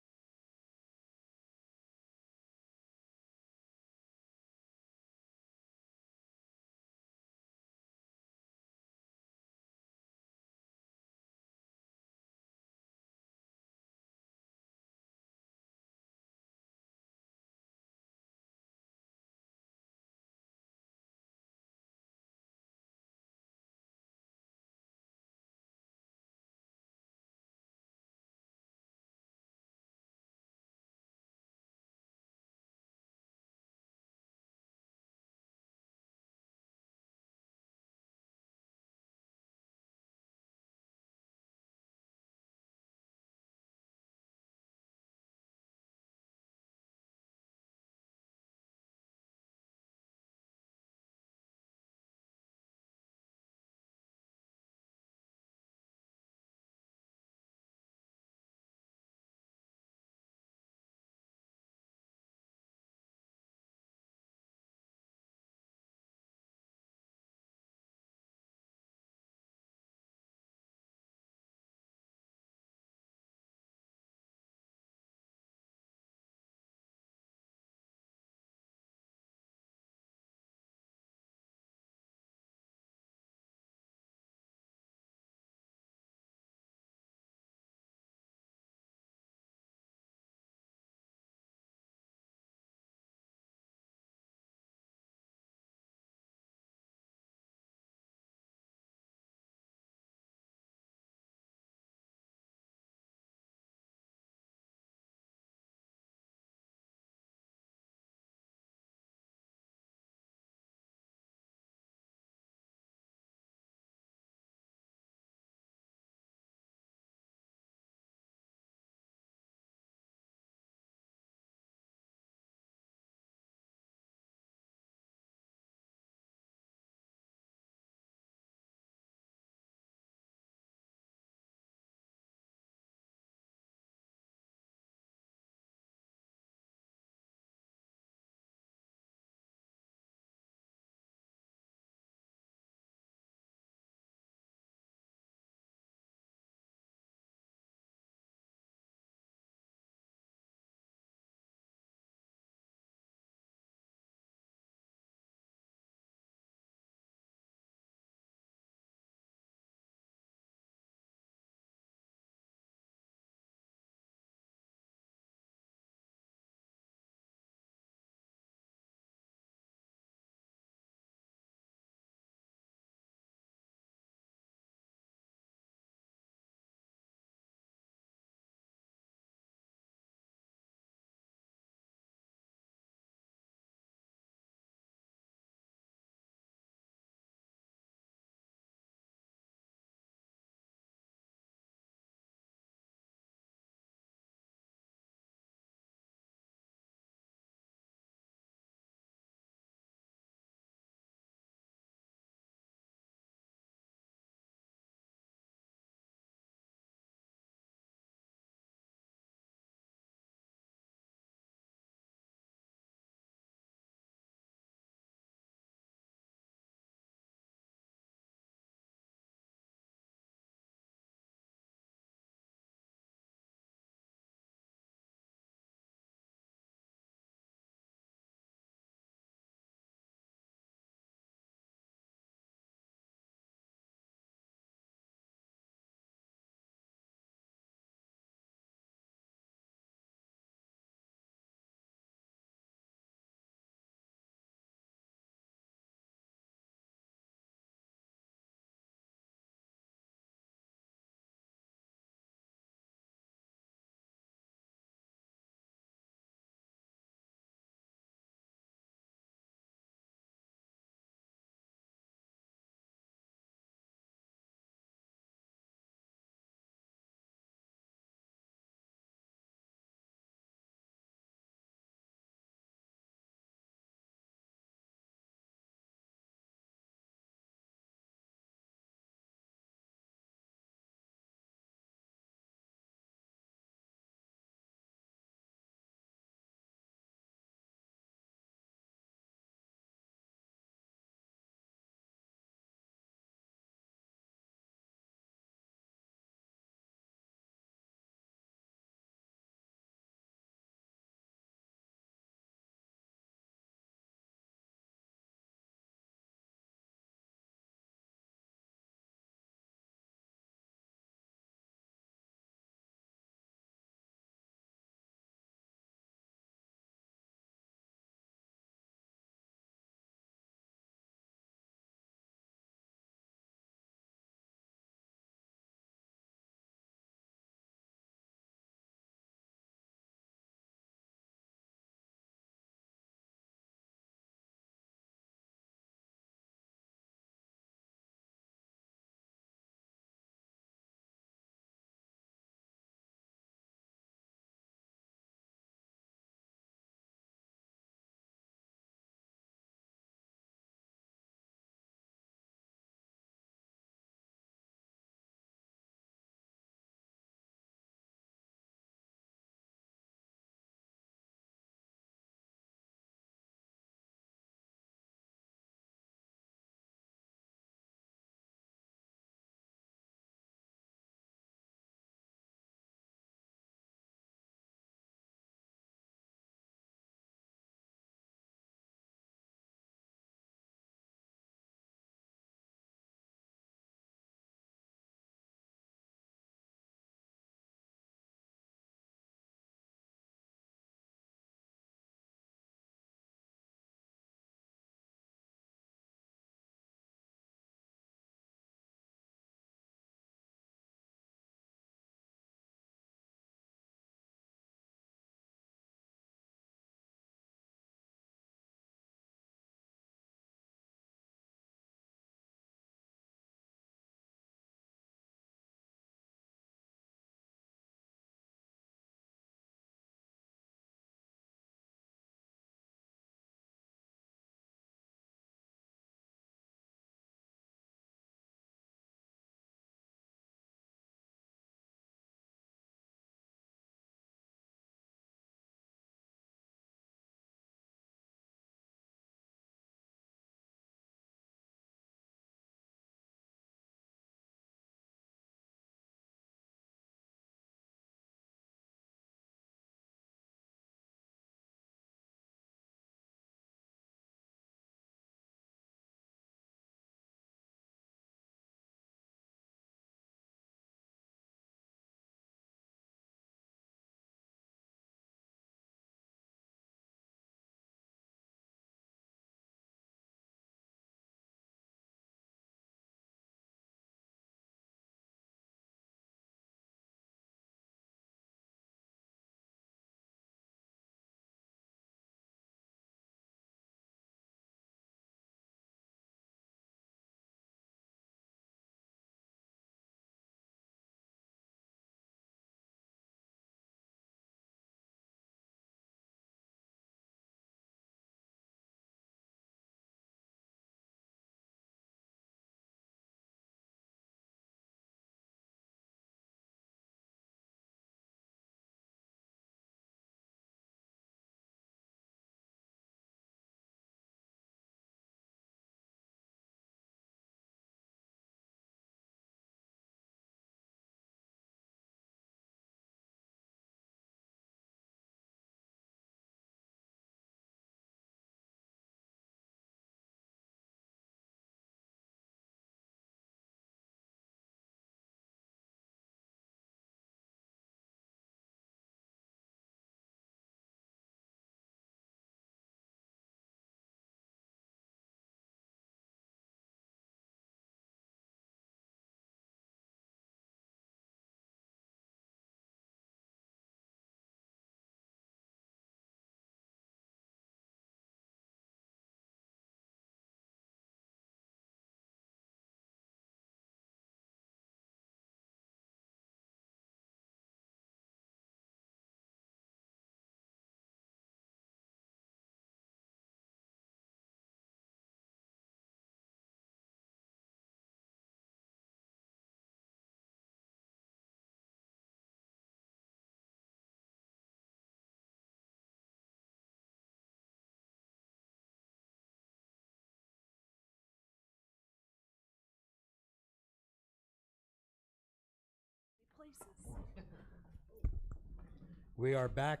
We are back.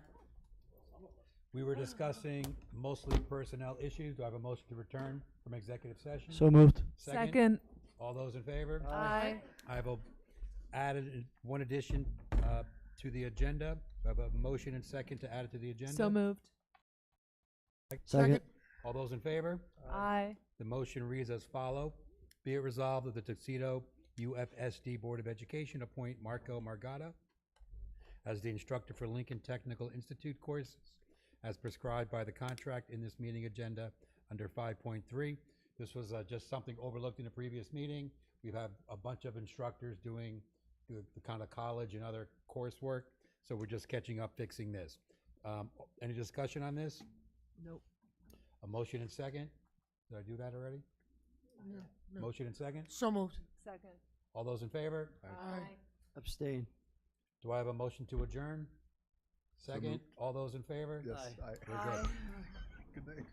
We were discussing mostly personnel issues. Do I have a motion to return from executive session? So moved. Second. All those in favor? Aye. I have added one addition to the agenda. Do I have a motion and second to add it to the agenda? So moved. Second. All those in favor? Aye. The motion reads as follow. Be it resolved that the Tuxedo UFSD Board of Education appoint Marco Margata as the instructor for Lincoln Technical Institute courses as prescribed by the contract in this meeting agenda under 5.3. This was just something overlooked in a previous meeting. We've had a bunch of instructors doing the kind of college and other coursework, so we're just catching up fixing this. Any discussion on this? Nope. A motion and second? Did I do that already? No. Motion and second? So moved. Second. All those in favor? Aye. Abstain. Do I have a motion to adjourn? Second? moved. All those in favor? Yes. Aye. We're good. Good night.